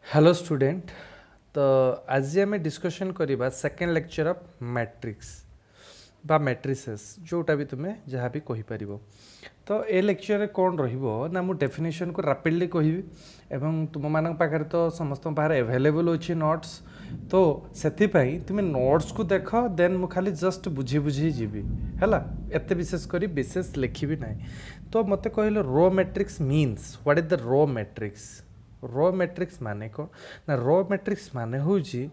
Hello student. तो आज आम डिस्कशन करवा सेकेंड लेक्चर ऑफ मैट्रिक्स बा मैट्रिसेस जोटा भी तुम्हें जहाँ भी कहीपर। तो ए लेक्चर कौन रहा मु डेफिनेशन को रैपिडली कहबी एवं तुम मान पाखे तो समस्त पाखे एवेलेबल अच्छी नोट्स। तो से तुम्हें नोट्स को देख देन मु खाली जस्ट बुझी बुझी जीवी है एत विशेषकर विशेष लिखी ना। तो मत कहल row matrix means what is the row matrix. Row matrix माने कौन ना रो मैट्रिक्स माने हूँ जे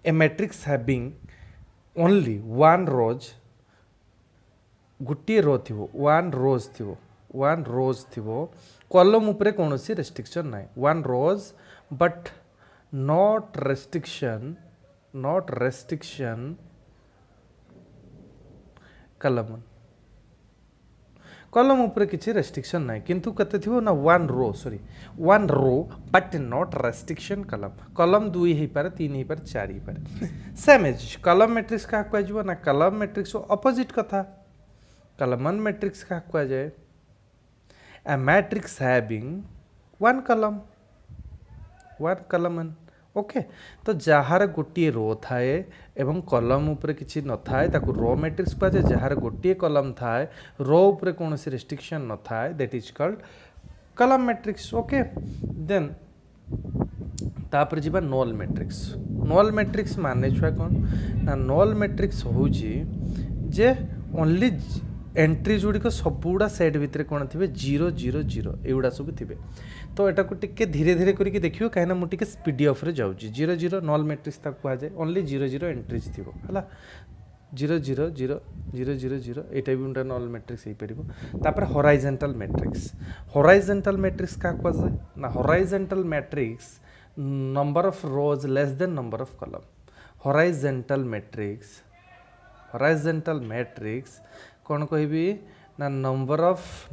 a matrix having only one rows गोटे रो थी वन रोज थी वन रोज थी कॉलम उपरे कौन सी रेस्ट्रिक्शन ना one rows but not restriction column column उपरे किसी रेस्ट्रिक्शन ना किंतु कते थी ना one row but not restriction column दुई हो पारे तीन हो पारे चार हो पारे सेम एज कॉलम मैट्रिक्स क्या कह ना कॉलम मैट्रिक्स अपोजिट कथा कॉलमन मैट्रिक्स क्या कह जाए a matrix having one column okay. तो जार गोटे रो थाए एवं कॉलम उपरे किसी न थाए ताकू रो मैट्रिक्स कह जाए जार गोटे कॉलम थाए रो उपरे कौन सी रेस्ट्रिक्शन न थाए that is called column matrix okay. Then तापर जीवा नल मैट्रिक्स माने छुआ कौन ना नल मैट्रिक्स हूँ जे ओनली एंट्री जोड़िक सबुड़ा सेट भितर कौन थे 0 0 0 एगुड़ा सब थे। तो यहाँ को टिके धीरे धीरे करके देखिए कहीं मुझे स्पीड ऑफ रे जाऊँगी 0 0 नल मैट्रिक्स कह जाए ओनली 0 0 एंट्रीज थी है 0 0 0 0 0 0 यहाँ भी गोटे नल मैट्रिक्स हो पार। हॉराइजॉन्टल मैट्रिक्स क्या कह जाए ना horizontal matrix number of rows less than number of column. Horizontal matrix कौन कहबी ना number of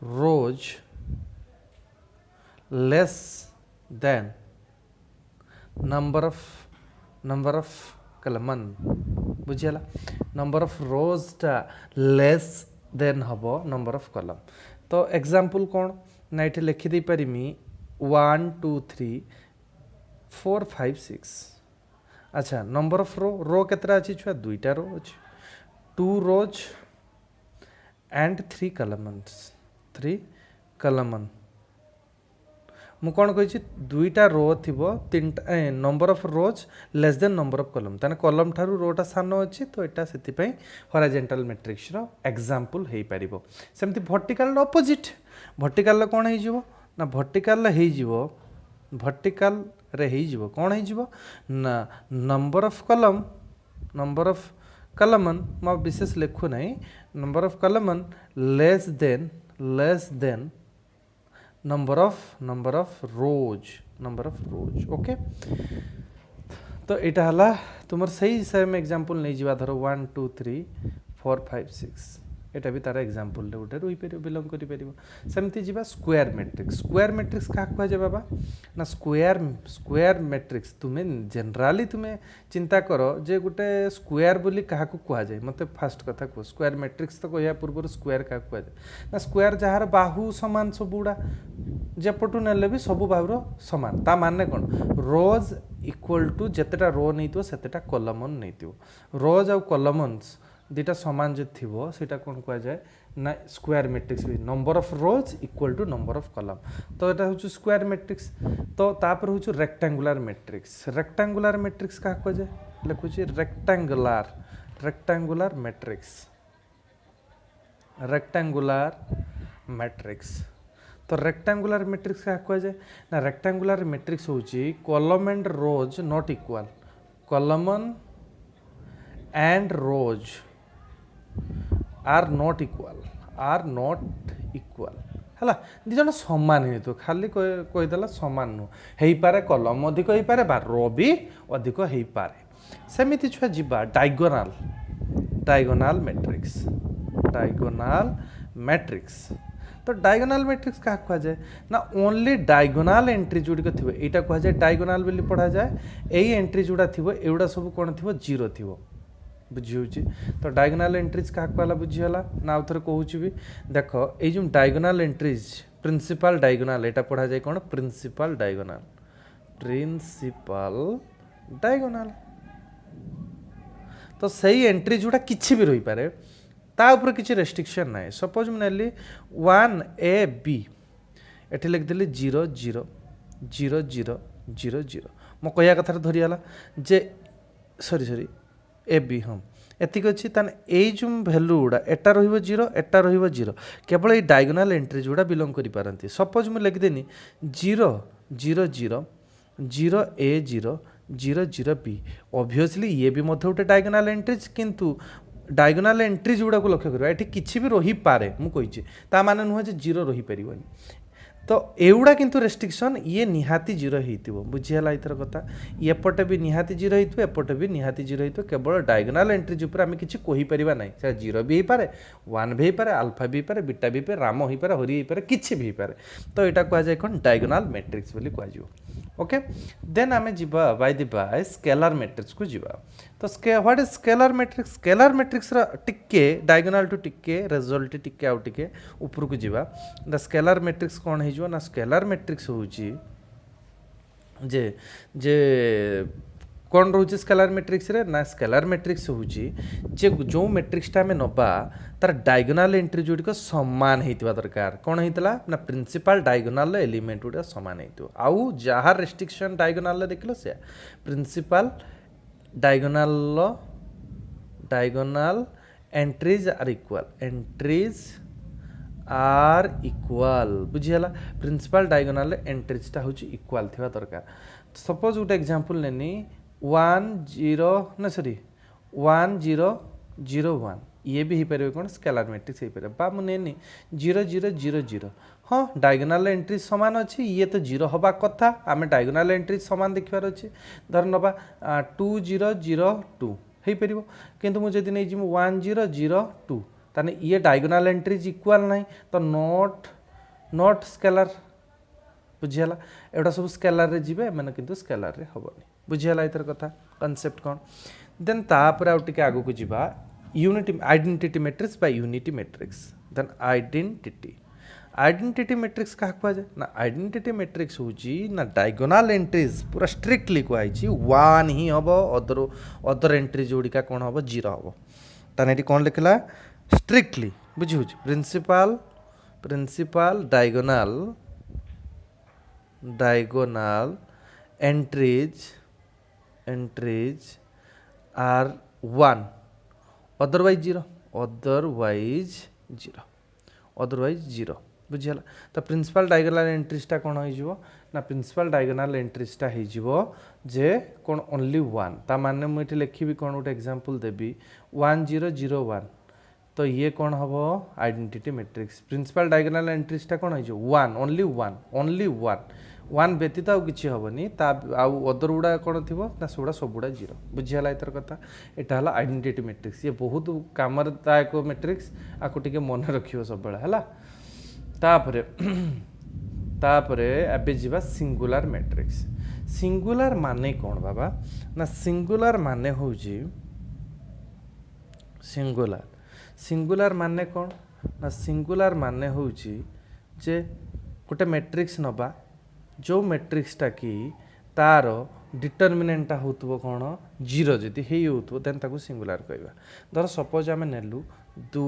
rows less than number of columns बुझीगला नंबर ऑफ रोज टा लेस देन हम नंबर ऑफ कॉलम। तो एग्जांपल कौन ना ये लिखिदे पारिमी 1 2 3 4 5 6 अच्छा नंबर ऑफ रो केतरा अच्छी छुआ दुईटा रो अच्छी 2 rows and 3 columns मु कौन कही दुईटा रो थी तीन number of rows less than number of column ताने कॉलम ठारू रोटा सान अच्छी तो यहाँ से हॉराइजॉन्टल मैट्रिक्स रो एग्जांपल हो पारिबो। सेमती वर्टिकल अपोजिट वर्टिकल कौन हो ना वर्टिकल रे हो कौन हो ना नंबर ऑफ कॉलमन मैं विशेष लिखु ना number of कॉलमन less than number of rose okay. तो यहाँ है तुम सही सेम एग्जांपल नहीं जावा धर 1 2 3 4 5 6 यहाँ भी तार एग्जांपल गोटे रही पार बिलंग करमती जी स्क्वायर मैट्रिक्स क्या कह जाए बाबा ना स्क्वायर मैट्रिक्स तुम्हें जनराली तुम्हें चिंता कर जे गोटे स्क्वायर बोली क्या कह जाए मत फास्ट कथा कह स्क्वायर मैट्रिक्स तो कह पूर्व स्क्वायर क्या कह जाए ना स्क्वायर जार बाहु सामान सबुड़ा जेपटू नेले भी सब बाहुर सामान ता माने कौन रोज इक्वल टू जितेटा रो नहीं सेतेटा कॉलमन नहीं रोज आउ कॉलमन्स दुटा सामान जो थी सीटा कौन कह जाए ना स्क्वायर मैट्रिक्स भी number of rows equal to number of column. तो यहाँ हूँ स्क्वायर मैट्रिक्स। तो तापर हूँ रेक्टांगुलर मैट्रिक्स क्या कह जाए लिखुची रेक्टांगुलर मैट्रिक्स। तो रेक्टांगुलर मैट्रिक्स क्या कह जाए ना रेक्टांगुलर मैट्रिक्स हूँ column and rows not equal columns and rows are not equal है दिजन सामान ही तो खाली कहीदेला सामान नुह हो पारे कॉलम अधिक हो पारे बा रो भी अधिक हो पारे सेमिति छुआ जीवा डायगोनाल मैट्रिक्स। तो डायगोनाल मैट्रिक्स क्या कह जाए ना ओनली डायगोनाल एंट्री जोड़िक थी यहाँ कह जाए डायगोनाल बोली पढ़ा जाए यही एंट्री जोड़ा थी एगुड़ा सब कौन थी 0 थी बुझी। तो डायगोनाल एंट्रीज क्या कहला बुझीगला ना आउ थे कहूँ भी देख ये जो डायगोनाल एंट्रीज प्रिंसिपल डायगोनाल एटा पढ़ा जाए कौन प्रिंसिपल डायगोनाल प्रिंसिपल डायगोनाल तो सही एंट्री जोड़ा किसी भी रही पारे ता ऊपर किसी रेस्ट्रिक्शन ना सपोज मुझे 1AB एटी लिखिदेली 0 0 0 0 0 0 मो कह कथार धरीगला जे सरी AB हाँ एतिक अच्छी ताने ये जो भैल्यू गुड़ा एटा जीरो एटा जीरो केवल ये डायगोनाल एंट्री जोड़ा बिलंग करी सपोज मुझे लिखिदेनी 0 0 0 0 A 0 0 0 B ऑब्वियसली ये भी मध्य गोटे डायगोनाल एंट्रीज किंतु डायगोनाल एंट्रीज गुड़ा को लक्ष्य करा ये किसी भी रही पारे मुझे ता माने नुह जे जीरो रही पारिबनी तो एगुड़ा किंतु रेस्ट्रिक्शन ये निहाती जीरो होइतिबो बुझिहला इतर कथा एपटे भी निहाती जीरो होइतिबो एपटे भी निहाती जीरो होइतिबो केवल डायगोनाल एंट्रीज ऊपर आमे किछि कहि परिबा नै से जीरो भी पारे 1 भी पारे अल्फा भी पारे बीटा भी पारे राम होई पारे हरि होई पारे किछि भी पारे तो एटा कहा जाय कोन डायगोनाल मैट्रिक्स बोली कहा जिवो ओके देन आमे जिबा by the by scalar matrix को जिबा तो व्हाट इज स्केलर मैट्रिक्स रा टिके डायगोनाल टू टिके रिजल्ट टिके आउ टिके ऊपर को जिबा द स्केलर मैट्रिक्स कोन हे ना स्केलर मैट्रिक्स होउची जे जे कौन रोचे स्केलर मैट्रिक्स रे ना स्केलर मैट्रिक्स होउची जे जो मैट्रिक्सटा में नबा तार डायगोनाल एंट्री जोड़ी को समान हेतिबा दरकार कौन हेतला ना प्रिंसिपल डायगोनाल एलिमेंट गुडा समान हेतिबो आउ जहाँ रेस्ट्रिक्शन डायगोनाल देखलो से principal diagonal entries are equal बुझीगला प्रिंसिपल डायगोनाल एंट्रीजटा हूँ इक्वाल थिबा दरकार सपोज गोटे एग्जांपल नेनी 1 0 ना सॉरी 1 0 0 1 ये भी हो पारे कौन स्केलर मैट्रिक्स हो पारे बा मुझे 0 0 0 0 हाँ डायगोनाल एंट्रीज सामान अच्छी ये तो जीरो हवा कथा आम डायगोनाल एंट्रीज सामान देखार अच्छे धर नवा 2 0 0 2 हो पार कितु मुझे नहीं जी 1 0 0 2 ताने ये डायगोनाल एंट्रीज इक्वाल ना तो नॉट स्केलर बुझीगला एटा सब स्केलर रे जीवे मैंने किंतु स्केलर रे हबनी बुझीगला इतर कथा कांसेप्ट कौन देन तापर आउ टिके आगु को जीवा unity identity matrix by unity matrix then identity matrix क्या कह जाए ना आइडेंटिटी मैट्रिक्स होची ना डायगोनाल एंट्रीज पूरा स्ट्रिक्टली कहुई 1 ही हम अदर एंट्रीज जोड़िका कौन हम 0 हम ताने कौन लिखला स्ट्रिक्टली बुझी principal diagonal entries are 1 otherwise zero बुझीगला तो प्रिंसिपल डायगोनाल एंट्रीजटा कौन हो ना प्रिंसिपल डायगोनाल एंट्रीजटा हो जे कौन ओनली 1 ता माने मुझे लिखी कौन गोटे एग्जांपल देवी 1 0 0 1 तो ये कौन हम आइडेंटिटी मैट्रिक्स प्रिंसिपल डायगोनाल एंट्रीजटा कौन हो 1 ओनली 1 व्यतीत आउ कि हेनी आउ अदर गुड़ा कौन थी ना सेगुड़ा सब गुड़ा जीरो बुझीगला इतर कथा यहाँ है आइडेंटिटी मैट्रिक्स ये बहुत काम दायक मैट्रिक्स आपको टे मन रखियो सब है तापरे एबे जीवा सिंगुलर मैट्रिक्स सिंगुलर माने कौन बाबा ना सिंगुलर माने हूँ सिंगुलर माने कौन ना सिंगुलर माने हूँ जे गोटे मैट्रिक्स नबा जो मैट्रिक्सटा कि तार डिटरमिनेंटा होतबो कौन 0 जदि हे होतबो देन ताको सिंगुलर कहबा धर सपोज आमे नेलु 2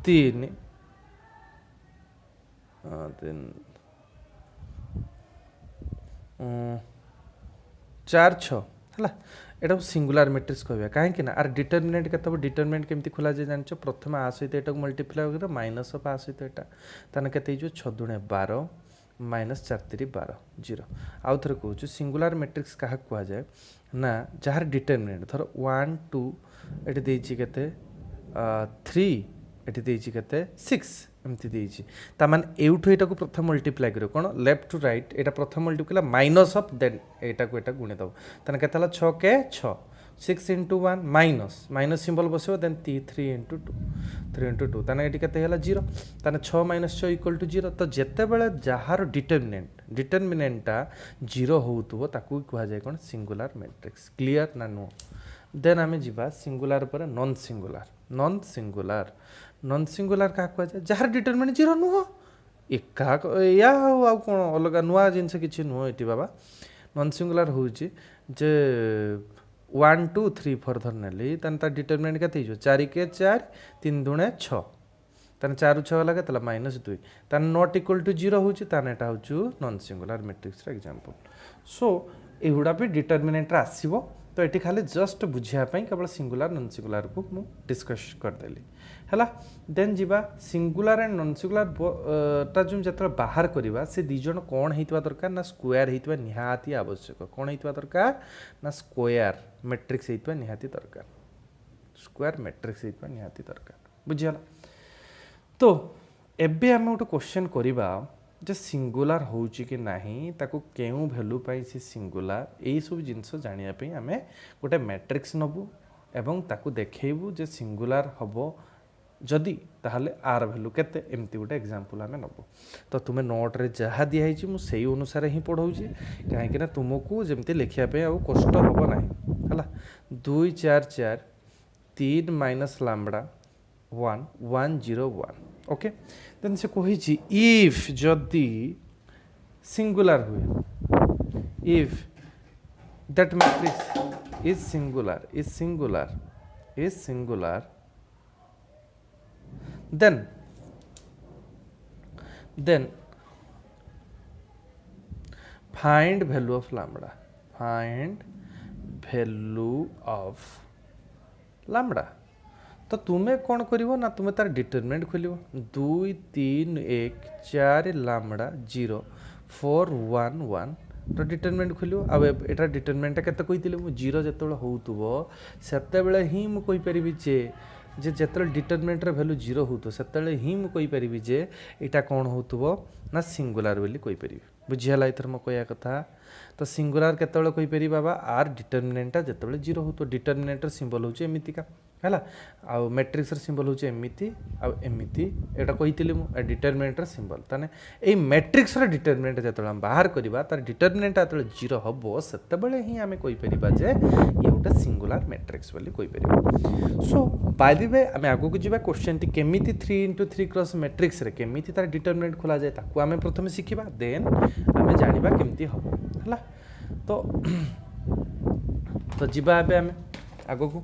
3 4 6 है एटा सिंगुलर मैट्रिक्स कहबा कहीं ना आर डिटरमिनेंट केतब डिटरमिनेंट केमती खोला जाए जानछ प्रथम आ सहित एटा मल्टीप्लाई कर माइनस ऑफ आ सहित एटा ताने केते जो 6 दुणे 12 माइनस 4 3 12 0 आउ थरे कहूँ सिंगुलर मैट्रिक्स क्या कह जाए ना जार डिटरमिनेंट धर 1 2 एटी देछि केते 3 एटी देछि केते 6 एमती देछि ता मान एउठो एटा को प्रथम मल्टीप्लाई करियो कोन लेफ्ट टू राइट एटा प्रथम मल्टीप्लाई माइनस ऑफ देन एटा को एटा गुणे दब तने केतला 6 के 6 6 into 1 माइनस सिंबल बसो देन 3 into 2 ताने एटी केते होला 0 ताने 6 - 6 = 0 तो जेते बेले जहार डिटरमिनेंटा 0 होउतबो ताकू कहा जाय कोन सिंगुलर मैट्रिक्स क्लियर ना नो देन आमे जिबा सिंगुलर पर नॉन नॉन सिंगुलार क्या कहुए जार डिटरमिनेंट जीरो नुह एका या आउ कौन अलग नुआ जिनस किसी नुह ये बाबा नॉन सिंगुलार हूँ जे 1 2 3 4 धर नेली तार डिटरमिनेंट के 4 के 4 3 दूणे 6 ताने 4 6 गला के -2 ताने नॉट इक्वल टू 0 होची ताने एटा होचु नॉन सिंगुलार मैट्रिक्स रा एग्जांपल सो एहुडा भी डिटरमिनेंट रा आसीबो तो एटी खाली जस्ट बुझिया पई केवल सिंगुलार नॉन सिंगुलार को मु डिस्कस कर देली हैला देन जीवा सिंगुलार एंड नॉन सिंगुलार ता जो जतरा बाहर करबा से दी जण कोन हेतवा दरकार ना स्क्वायर हेतवा निहाती आवश्यक कोन हेतवा दरकार ना स्क्वायर मैट्रिक्स हेतवा निहाती दरकार स्क्वायर मैट्रिक्स हेतवा निहाती दरकार बुझियाला तो एबे आम गोटे क्वेश्चन करवा जे सिंगुलार होउची कि नाही ताको केउ वैल्यू पाई से सिंगुलार एई सब जिंस जानिया पे आमे गोटे मैट्रिक्स नबु एवं ताको देखेबु जे सिंगुलार हबो जदि ताहले आर वैल्यू केते एमती गोटे एग्जांपल आमे नबु तो तुमे नोट रे जहा दिया हिची मु सेही अनुसार ही पढौची काहे कि ना तुमको जेमती लिखिया पे आ कष्ट हबो नाही हला 2 4 4 3 माइनस लैम्बडा 1 1 0 1 ओके देन से कही इफ जदि सिंगुलर हुए if that matrix is singular then find value of lambda तो तुम्हें कौन करिवो ना तुम्हें तार डिटरमिनेंट खोलिवो 2 3 1 4 लैम्बडा 0 4 1 1 तो डिटरमिनेंट खोलिवो अब एटा डिटरमिनेंट केते कहितिले मु 0 जतबेले होउतबो सेतेबेले ही मु कहि परिबि जे जतबेले डिटरमिनेंट रे वैल्यू 0 होउतो सेतेबेले ही मु कहि परिबि जे एटा कोन होउतबो ना सिंगुलर बोली कहि परिबि बुझियाला इथर म कहया कथा तो सिंगुलर केतेबेले कहि परिबि बाबा आर डिटरमिनेंट जेतेबेले 0 होउतो डिटरमिनेंट र सिंबल होचे एमितिका हैला आ मैट्रिक्स र सिंबल होचे एमिति आ एमिति एटा कहितिले मु डिटरमिनेंट र सिंबल तने ए मैट्रिक्स र डिटरमिनेंट जेतेबेले हम बाहर करबा तार डिटरमिनेंट जेतेबेले 0 हबो सेतेबेले ही हमें कहि परिबा जे ये गोटे सिंगुलर मैट्रिक्स बोली कहि परिबा सो बाय द वे हमें आगो को जिबा क्वेश्चन टी केमिति 3x3 क्रॉस मैट्रिक्स रे केमिति तार डिटरमिनेंट खोला जाय ताकू हमें प्रथमे सिखिबा देन हमें जानिबा केमिति हबो हैला तो जिबा एबे हमें आगो को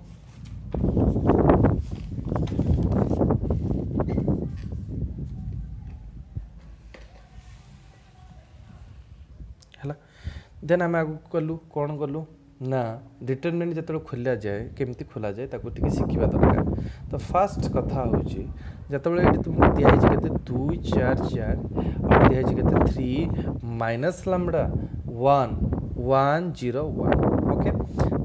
हैला देन आम आगु कलु कौन कलु ना डिटरमिनेंट जो खोला जाए केमती खोला जाए ताको टिके शिखिबा दरकार तो फास्ट कथा होची जतबेले एटी तुमको दिया हिची केते 2 4 4 और दिया हिची केते 3 माइनस लैम्बडा 1 1 0 1 ओके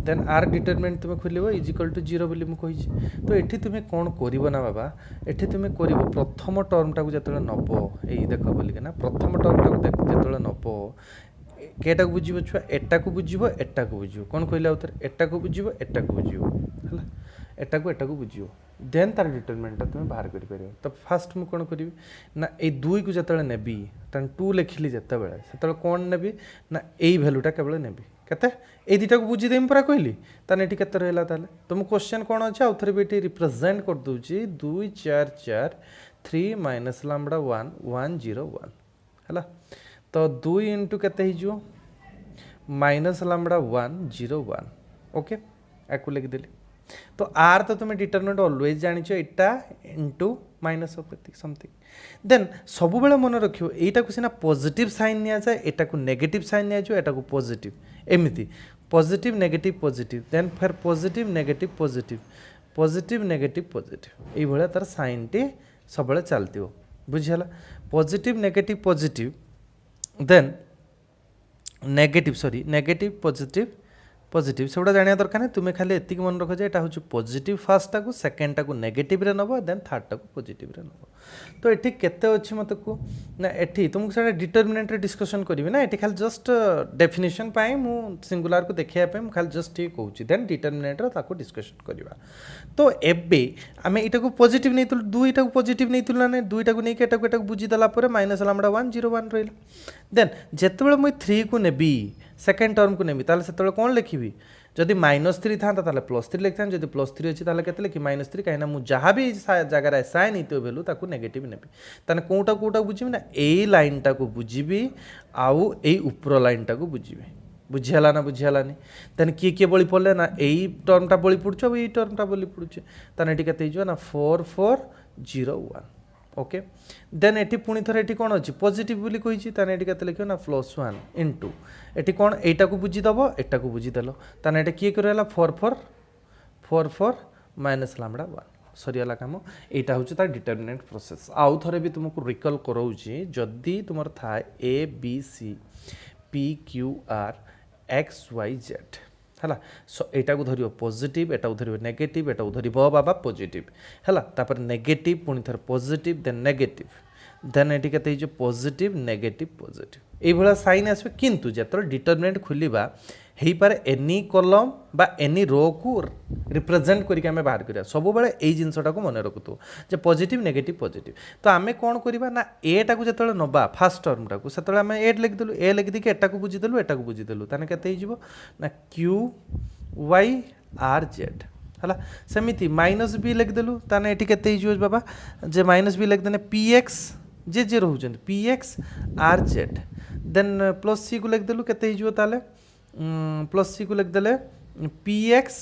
देन आर डिटरमिनेंट तुम खोलिबो इज इक्वल टू 0 बोली मु कहिची तो एठी तुमे कोन करिवो ना बाबा एठी तुमे करिवो प्रथम टर्म टाको जतबेले नबो एई देखो बोली के ना प्रथम टर्म टाको जतबेले नबो केटा को बुझिबो छुआ एटा को बुझिबो कोन कहला उतर एटा को बुझिबो हला एटा को बुझिबो देन तार डिटरमिनेंट तुम बाहर करि परिबो तो फास्ट मु कोन करिवि ना ए 2 को जतबेले नेबी तन 2 लिखिली जतबेले सेतबेले कोन नेबी ना एई वैल्यूटा केवल नेबी केते ए दिटा को बुझी देम परा कहली ताने एटी केते रहला ताले तुम क्वेश्चन कोन अछि आउथरे बेटी रिप्रेजेंट कर दोची 2 4 4 3 माइनस लैम्बडा 1 1 0 1 हला तो 2 इंटू केते हिजो माइनस लैम्बडा 1 0 1 ओके आकु लिख देली तो आर तो तुम्हें determinant always जानिछ Etah into minus of एति समथिंग देन सब बेले मन रखियो एटा को सिना पॉजिटिव साइन निया जाए एटा को नेगेटिव साइन निया जो एटा को पॉजिटिव एमिति पॉजिटिव नेगेटिव देन फिर पॉजिटिव नेगेटिव पॉजिटिव एई भले तार साइन टी सब बेले चलतियो बुझियाला positive negative then negative positive से जाना दरकार नहीं तुम्हें खाली एतिक मन रख जे हूँ पॉजिटिव फास्ट टाक सेकेंड टाक नेगेटिव रे नब देन थर्ड टाक पॉजिटिव रे नब तो ये केते अच्छी मत को ना एठी तुमको से डिटरमिनेंट रे डिस्कशन करी ना ये खाली जस्ट डेफिनेशन पाई मु सिंगुलर को देखिया पे खाली जस्ट ये कहूँ देन डिटरमिनेंट रे ताको डिस्कशन करवा तो एबे आम यहाँ को पॉजिटिव नहीं दुईटा को पॉजिटिव नहीं ना दुईटा को नहीं एटा बुझीदेला माइनस लैम्बडा 1 0 1 रहा देन जितेबाला मुझे 3 को नेबी सेकेंड टर्म को नेबी ताले सेतेबाला कौन लिखिबी जदि -3 था +3 लिखता जब +3 अच्छी के लिखी -3 कहीं मुझे जहाँ भी जगह असाइन होती भैल्यू ताको नेगेटिव नेबी ताने कोटा कोटा बुझी ना यही लाइन टाक बुझी आउ यही ऊपर लाइन टाक बुझी बुझीगला ना बुझीगलानी तेन किए किए बड़ी पड़े ना यही टर्मटा बड़ी पड़ुछ यही टर्मटा बड़ी पड़ुचे ताने के ना 4401 ओके देन एटी पुणी थे ये कौन अच्छी पॉजिटिव बोली कही ताने के लिख ना +1 इंटू एटी कौन एटा को बुझीदेव एटा को बुझीदेल ताने ये किए कर 4 माइनस लामडा 1 सरीगला कम यहाँ हूँ तार डिटरमिनेंट प्रोसेस आउ थे भी तुमको रिकल कराऊँगी जदि तुम था A B C P Q R X Y Z है सो यहाँ को धर पॉजिटिव एटा को धर नेगेटिव एटा को धर बाबा पॉजिटिव है तापर नेगेटिव पुणी थे पॉजिटिव देन नेगेटिव देन ये के पॉजिटिव नेगेटिव पॉजिटिव ये साइन आसवे किंतु जो डिटरमिनेंट खोलिबा हो पारे एनी कॉलम बा एनी रो को रिप्रेजेंट करके आम बाहर करिया सब बेले यही जिनसटा को मन रखुथु जे पॉजिटिव नेगेटिव पॉजिटिव तो आम कौन करवा ना एटा को जो नवा फास्ट टर्मटा को से आम ए लिखिदेलु ए लिखिदी एटा को बुझीदेलु एटा को बुझीदेलु ताने केते हो ना क्यू वाई आर जेड है सेमती माइनस बी लिखिदेलु ताने एटी केते हो बाबा जे माइनस बी लिखिदेने पी एक्स जे जे रोचन p x r z then plus c को लिखिदेलु केते हो ताले प्लस सी को लिखिदेले पी एक्स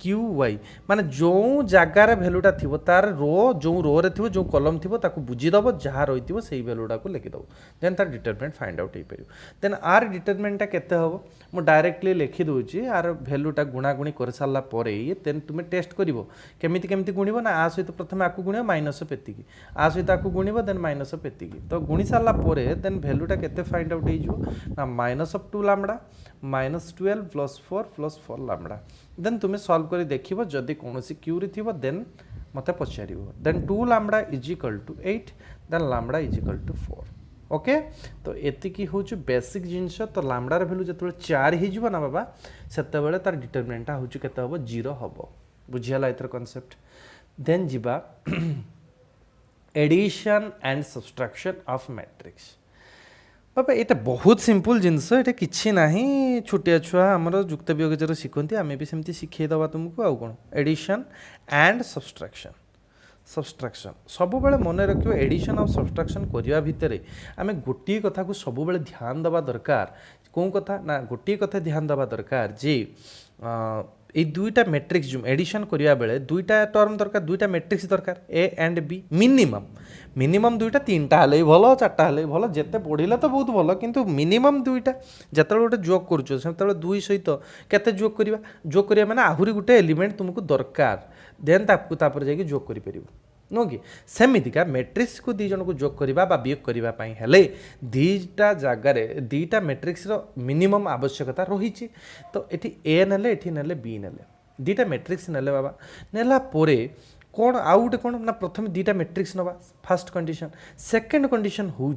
क्यू वाई माने जो जगार भैल्यूटा थी तार रो जो रो थी जो कलम थी बुझीदेव जहाँ रही से भैल्यूटा को लिखिदेव देन तार डिटरमिनेंट फाइंड आउट हो पार देन आर डिटरमिनेंटा केते हम मु डायरेक्टली लिखिदे आर भैल्यूटा गुणागुणी कर सारापर देन तुम्हें टेस्ट कर केमी गुणव ना आ सहित प्रथम आपको गुण माइनस पेतिकी आ सहित आपको गुणव देन माइनस पेतिकी तो गुणी सारापर देन भैल्यूटा केते फाइंड आउट हो -2 लामडा -12 +4 +4 लामडा देन तुम्हें सॉल्व कर देखिबो जदि कौन क्यू रे थिबो देन मते पचारिबो then 2 lambda is equal to 8 then lambda is equal to 4 okay तो एतिकी हूँ बेसिक जिनस तो लामडार भैल्यू जो 4 हो ना बाबा से तार डिटरमिनेंटा हूँ केते हम 0 हम बुझीगला एथर कॉन्सेप्ट देन जीवा addition and subtraction of matrix बाबा ये बहुत सिंपल जिनस ये किसी ना छोटिया छुआ आमर जुक्त वियोजर शिखती आम भी सेमती शिखेदवा तुमको आउ कौन एडिशन एंड सब्सट्रैक्शन सब बेले मन रख एडिशन और सब्सट्रैक्शन करने भितर आम गोटे कथा को सब बेले ध्यान देवा दरकार कौन कथा ना गोटे कथा ध्यान देवा दरकार जे ये दुईटा मैट्रिक्स जो एडिशन करिया बेले दुईटा टर्म दरकार दुईटा मैट्रिक्स दरकार ए एंड बी मिनिमम दुईटा तीनटा हेले भल चार्टा हेले भल जिते पढ़िले तो बहुत भल किंतु मिनिमम दुईटा जिते गोटे जोग कर दुई सहित केते जोग करिया माने आहुरी गोटे एलिमेंट तुमको दरकार देन तापर जाके जोग करि परिबो नो कि सेमितिका मैट्रिक्स को दी जन को जोग करबा बा वियोग करबा पई हेले दीटा जगार दीटा मैट्रिक्स रो मिनिमम आवश्यकता रही तो एठी ए नेले एठी नेले बी नेले दीटा मैट्रिक्स नेले बाबा नेला पोरे कौन आउ गोटे कौन ना प्रथम दीटा मैट्रिक्स नवा फास्ट कंडीशन सेकेंड कंडीशन हूँ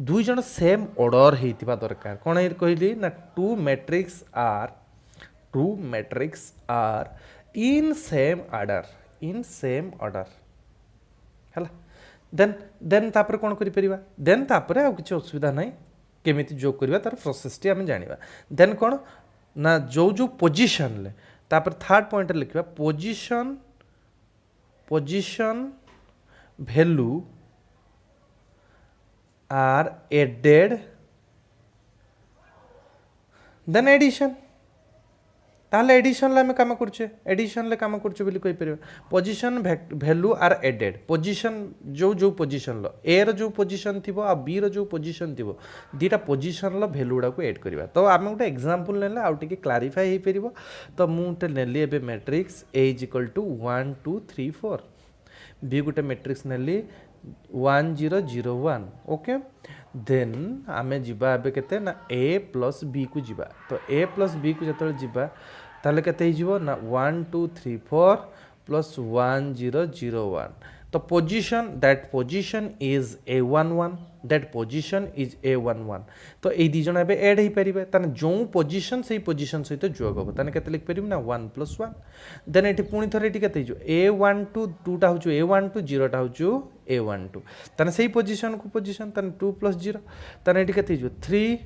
दुई जन सेम ऑर्डर होइतिबा दरकार कौन कहली ना two matrix are in same order है देन तापर कौन करिपरिबा देन तापर आ किछि असुविधा नहीं केमिति जोग करबा तार प्रोसेस टी आम जानिबा देन कौन ना जो जो पोजीशन ले तापर थर्ड पॉइंट लिखिबा position value are added then addition ताहले एडिशन आम कम करछे एडिशन कम करछे बोली कहि परिबा position value are added position जो पोजीशन लो ए रो जो पोजीशन थिबो आ बी रो जो पोजीशन थिबो दीटा पोजीशन लो वैल्यू गुडा को ऐड करबा तो आम गोटे एग्जांपल नेले आउ टिके क्लारीफाई हे परिबो तो मु गोटे नेली एबे matrix A is equal to 1 2 3 4 B गोटे मैट्रिक्स नेली 1 0 0 1 ओके देन आमे जिबा एबे केते ना ए प्लस बी को जिबा तो ए प्लस बी को जतले जिबा ताले केते हिजिबो ना 1 2 3 4 प्लस 1 0 0 1 तो that position is A11 that position is A11 तो ये दी जण एबे ऐड हे परिबे तने जो पोजीशन से पोजीशन सहित जोग हो तने केते लिख परिबे ना 1 + 1 देन एठी पुनी थरे एठी केते जो A12 2 टा होचो A12 0 टा होचो A12 तने सेही पोजीशन को पोजीशन तने 2 + 0 तने एठी केते जो 3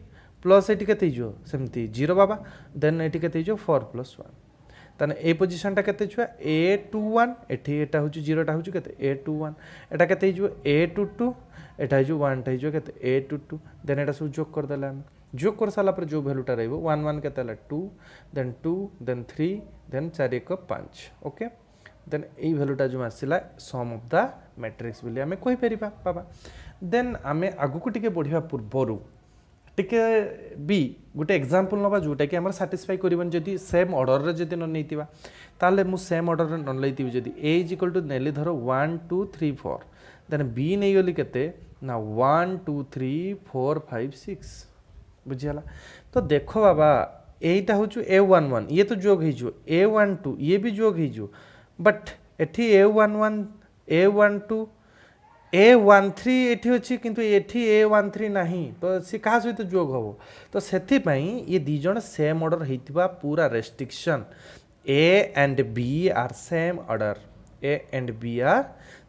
प्लस ये के सेमती 0 बाबा देन ये के 4 + 1 ताने ए पोजिशनटा केते छुआ A21 एठी एटा होछु 0टा होछु केते A21 एटा केते हिजो A22 एटा हिजो 1 टा हिजो केते A22 देन एटा सब जोग कर देला हम जोग कर साला पर जो वैल्यूटा रहइबो 1 1 केते हला 2 देन 3 देन 4 1 5 ओके देन एई वैल्यूटा जो आसिला सम ऑफ द मैट्रिक्स बोली हमें कहि परिबा बाबा देन हमें आगु को टिके बढ़िया पूर्वरु टिके बी गोटे एग्जांपल नबा जोटा कि हमर सैटिस्फाई करबन जदी सेम ऑर्डर रे जदी न नैतिबा ताले मु सेम ऑर्डर रे न लैतिबी जदी a = नेली धरो 1 2 3 4 देन b नै गली केते ना 1 2 3 4 5 6 बुझियाला तो देखो बाबा एटा होचु a11 ये तो जोग हिजो a12 ये भी जोग हिजो बट एठी a11 a12 A13 एठी अछि किंतु एठी A13 नाही तो से कहा सहित जोग हबो तो सेथि पई ये दी जण सेम ऑर्डर हेतिबा पूरा restriction A and B are same order A and B are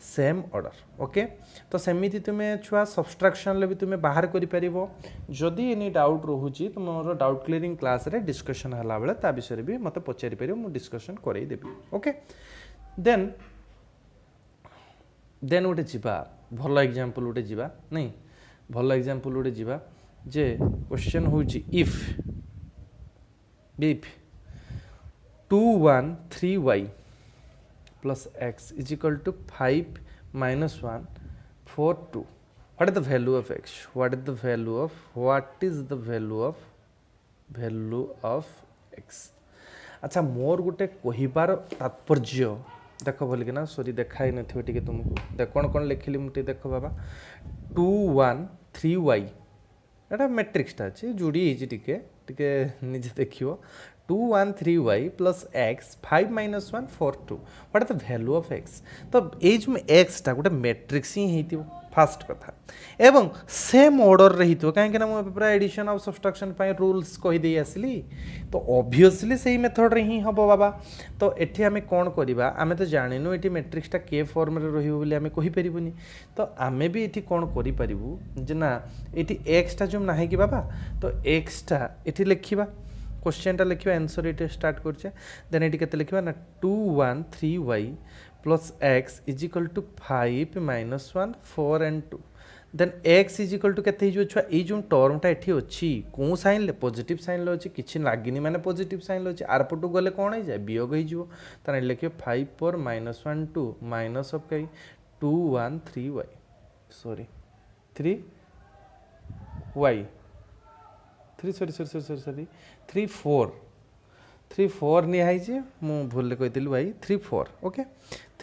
same order okay तो सेमिति तुमे छुआ सब्सट्रैक्शन ले भी तुमे बाहर करि परिबो जदी एनी डाउट रहूची तो मोर डाउट क्लियरिंग क्लास रे डिस्कशन हला बेले ता विषय भी मते पचारि परिबो मु डिस्कशन करै देबी ओके देन उठे जीवा भल एग्जांपल उठे जीवा नहीं भल एग्जांपल उठे जीवा जे क्वेश्चन होची if 213y plus x is equal to 5 minus 1 4 2 what is the value of x what is the value of x अच्छा मोर गोटे कहिबार तात्पर्य देख बोल कि ना सॉरी देखाई नथियो टिके तुमको देख कौन लिखिली मुझे देख बाबा 213y एटा मैट्रिक्सटा अच्छे जोड़ी टिके टिके निजे देखियो 213y plus x 5 minus 1 4 2 what is the value of x तो एज में x टा गोटे मैट्रिक्स ही हेतियो फास्ट कथा एवं सेम ऑर्डर रही तो कहीं ना मुझे पूरा एडिशन ऑफ सब्सट्रैक्शन पाई रूल्स कहि दे आसली तो ऑब्वियसली सही मेथड रे ही हबो बाबा तो एठी हमें कोन करबा हमें तो जानिनु एठी मैट्रिक्स टा के फॉर्म रे रहिबो बोली हमें कहि परिबुनी तो हमें भी एठी कोन करि परिबु जे ना एठी x टा जो नाही कि बाबा तो x टा एठी लिखिबा क्वेश्चन टा लिखिबा आंसर एठी स्टार्ट करछे देन एठी केते लिखिबा ना 213y plus x is equal to 5 minus 1 4 and 2 then x is equal to केते हिजो छुआ ए जो टर्म टा एठी अछि को साइन ले पॉजिटिव साइन ले अछि किछि लागिनी माने पॉजिटिव साइन ले अछि आर पटु गले कोन हो जाय वियोग हो जिवो ताने लिखियो 5 4 minus 1 2 minus of कई 213y सॉरी 3y 3 4 3 4 नि हाई जे मु भूल कहितली y 3 4 ओके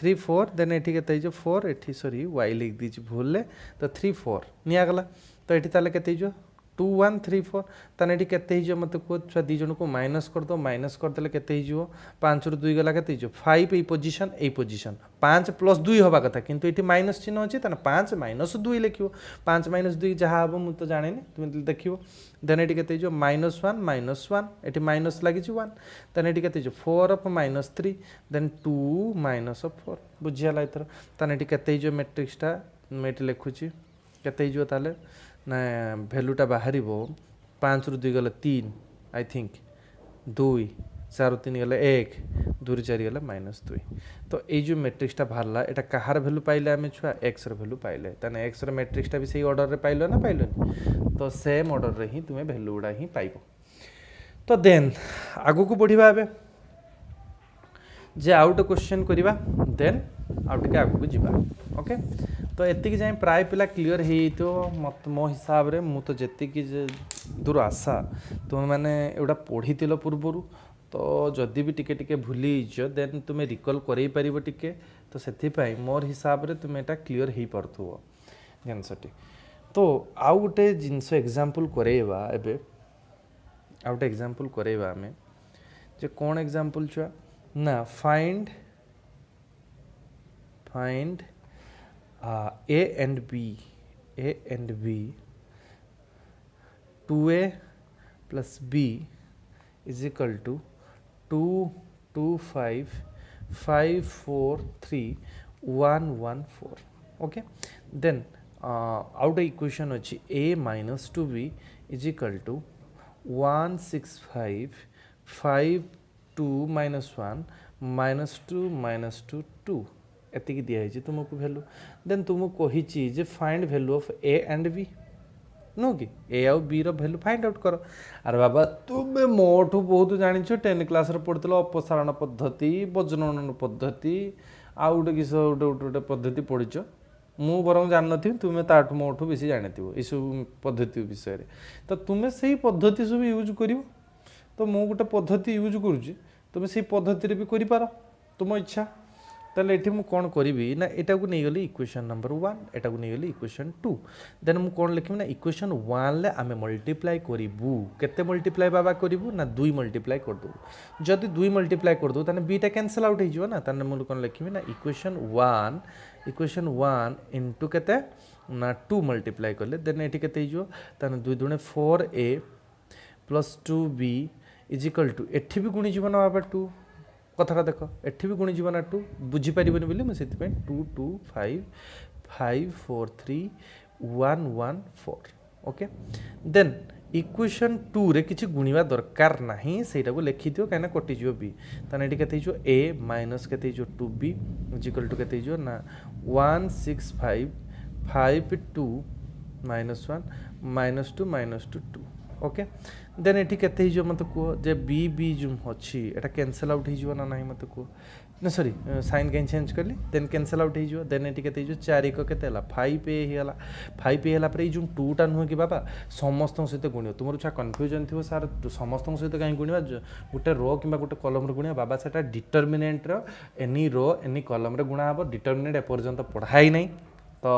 3 4 देन एठी केते जो 4 एठी सॉरी y लिख दी भूल तो 3 4 निया गला तो एठी ताले केते जो 2 1 3 4 ताने एठी केते हिजो मते को छुआ दी जण को माइनस कर दो माइनस कर देले केते हिजो 5 रु 2 गला केते हिजो 5 ए पोजीशन 5 प्लस 2 होबा कथा किंतु एठी माइनस चिन्ह अछि ताने 5 माइनस 2 लिखियो 5 माइनस 2 जहा हबो मु तो जाने तुम देखियो देन एठी केते जो -1 एठी माइनस लागि छि 1 देन एठी केते जो 4 ऑफ -3 देन 2 माइनस ऑफ 4 बुझियाला इतर ताने एठी केते जो मैट्रिक्स टा मेट लिखुची केते जो ताले ना वैल्यूटा बाहरिबो 5 रु 2 गले 3 आई थिंक 2 4 रु 3 गले 1 2 रु 4 गले -2 तो ए जो मैट्रिक्स टा बाहरला एटा कहार वैल्यू पाइले हमें छुआ x र वैल्यू पाइले तने x र मैट्रिक्स टा भी सही ऑर्डर रे पाइलो ना पाइलो तो सेम ऑर्डर रे ही तुमे वैल्यू उडा ही पाइबो तो देन आगु को बढ़िबा बे जे आउट क्वेश्चन करिबा देन आउट के आगु को जिबा ओके तो एतिक जाय प्राय पिला क्लियर हे तो मत मो हिसाब रे मु तो जेति कि दूर आशा तुम माने एडा पढितिलो पूर्वरु तो जदि भी टिके टिके भूली जो देन तुम रिकॉल करई परिबो टिके तो सेथि पई मोर हिसाब रे तुम एटा क्लियर हे परथुओ आंसरटी तो आउ गोटे जिंस एग्जांपल करेबा एबे आउ गोटे एग्जांपल करेबा हमें जे कोन एग्जांपल छुआ ना find a and b 2a plus b is equal to 2 2 5 5 4 3 1 1 4 okay then out equation अछि a minus 2b is equal to 165 5 2 minus 1 minus 2 minus 2 2 एतिकी दिखाई तुमको वैल्यू देन तुमको कही जे find value of a and b नो कि a आउ बी वैल्यू फाइंड आउट कर। अरे बाबा तुम्हें मोठू बहुत जान 10 क्लास पढ़ुल अपसारण पद्धति वज्रगणन पद्धति आउ गोटे किस गोटे गोटे पद्धति पढ़ीच मु बरং जान नी तुम्हें ताठू मोठू बेसी जानी सब पद्धति विषय तो तुम्हें से पद्धति सब यूज कर तो मु गोटे पद्धति यूज करुँच तुम्हें से पद्धति भी कर तुम इच्छा ताले एठी मु कौन करी ना एटा को नहीं गली इक्वेशन नंबर 1 एटा को नहीं गली इक्वेशन 2 देन मु कौन लिखिम ना इक्वेशन 1 ले आमे मल्टीप्लाई करिवु केते मल्टीप्लाई बाबा करिवु ना 2 मल्टीप्लाई कर दो जदि 2 मल्टीप्लाई कर दो ताने बीटा कैंसिल आउट हो जिवो ना ताने मु कौन लिखिम ना इक्वेशन 1 इनटू केते ना 2 मल्टीप्लाई करले देन एठी केते हो जिवो ताने 2 दुणे 4a plus 2b is equal to एठी भी गुणी जीवन बाबा 2 कथा देख एठी भी गुणी जीवन 2 बुझीपारे बोली मुझे 2 2 5 5 4 3 1 1 4 ओके देन इक्वेशन 2 रे किसी गुणिबा दरकार नाही सेटा को लिखि दियो काना कटि जियो बी ताने एठी केते जो a माइनस केते जो 2b इज इक्वल टू केते जो ना 165 5 2 माइनस 1 माइनस 2 2 ओके देन एठी केते हिजो मत को जे बी बी जो अछि एटा कैंसिल आउट हिजो ना नाही मत को ना सॉरी साइन कैन चेंज करली देन कैंसिल आउट हिजो देन एठी केते हिजो 4 को केते हला 5 ए हिला 5 ए हला पर जो 2 टा न हो कि बाबा समस्त सहित गुणियो तुमर छा कंफ्यूजन थिवो सर समस्त सहित काई गुणिबा गोटे रो किबा गोटे कॉलम रे गुणिया बाबा सेटा डिटरमिनेंट रो एनी रो एनी कॉलम रे गुणा हबो डिटरमिनेंट ए पर्यंत पढ़ाई नहीं तो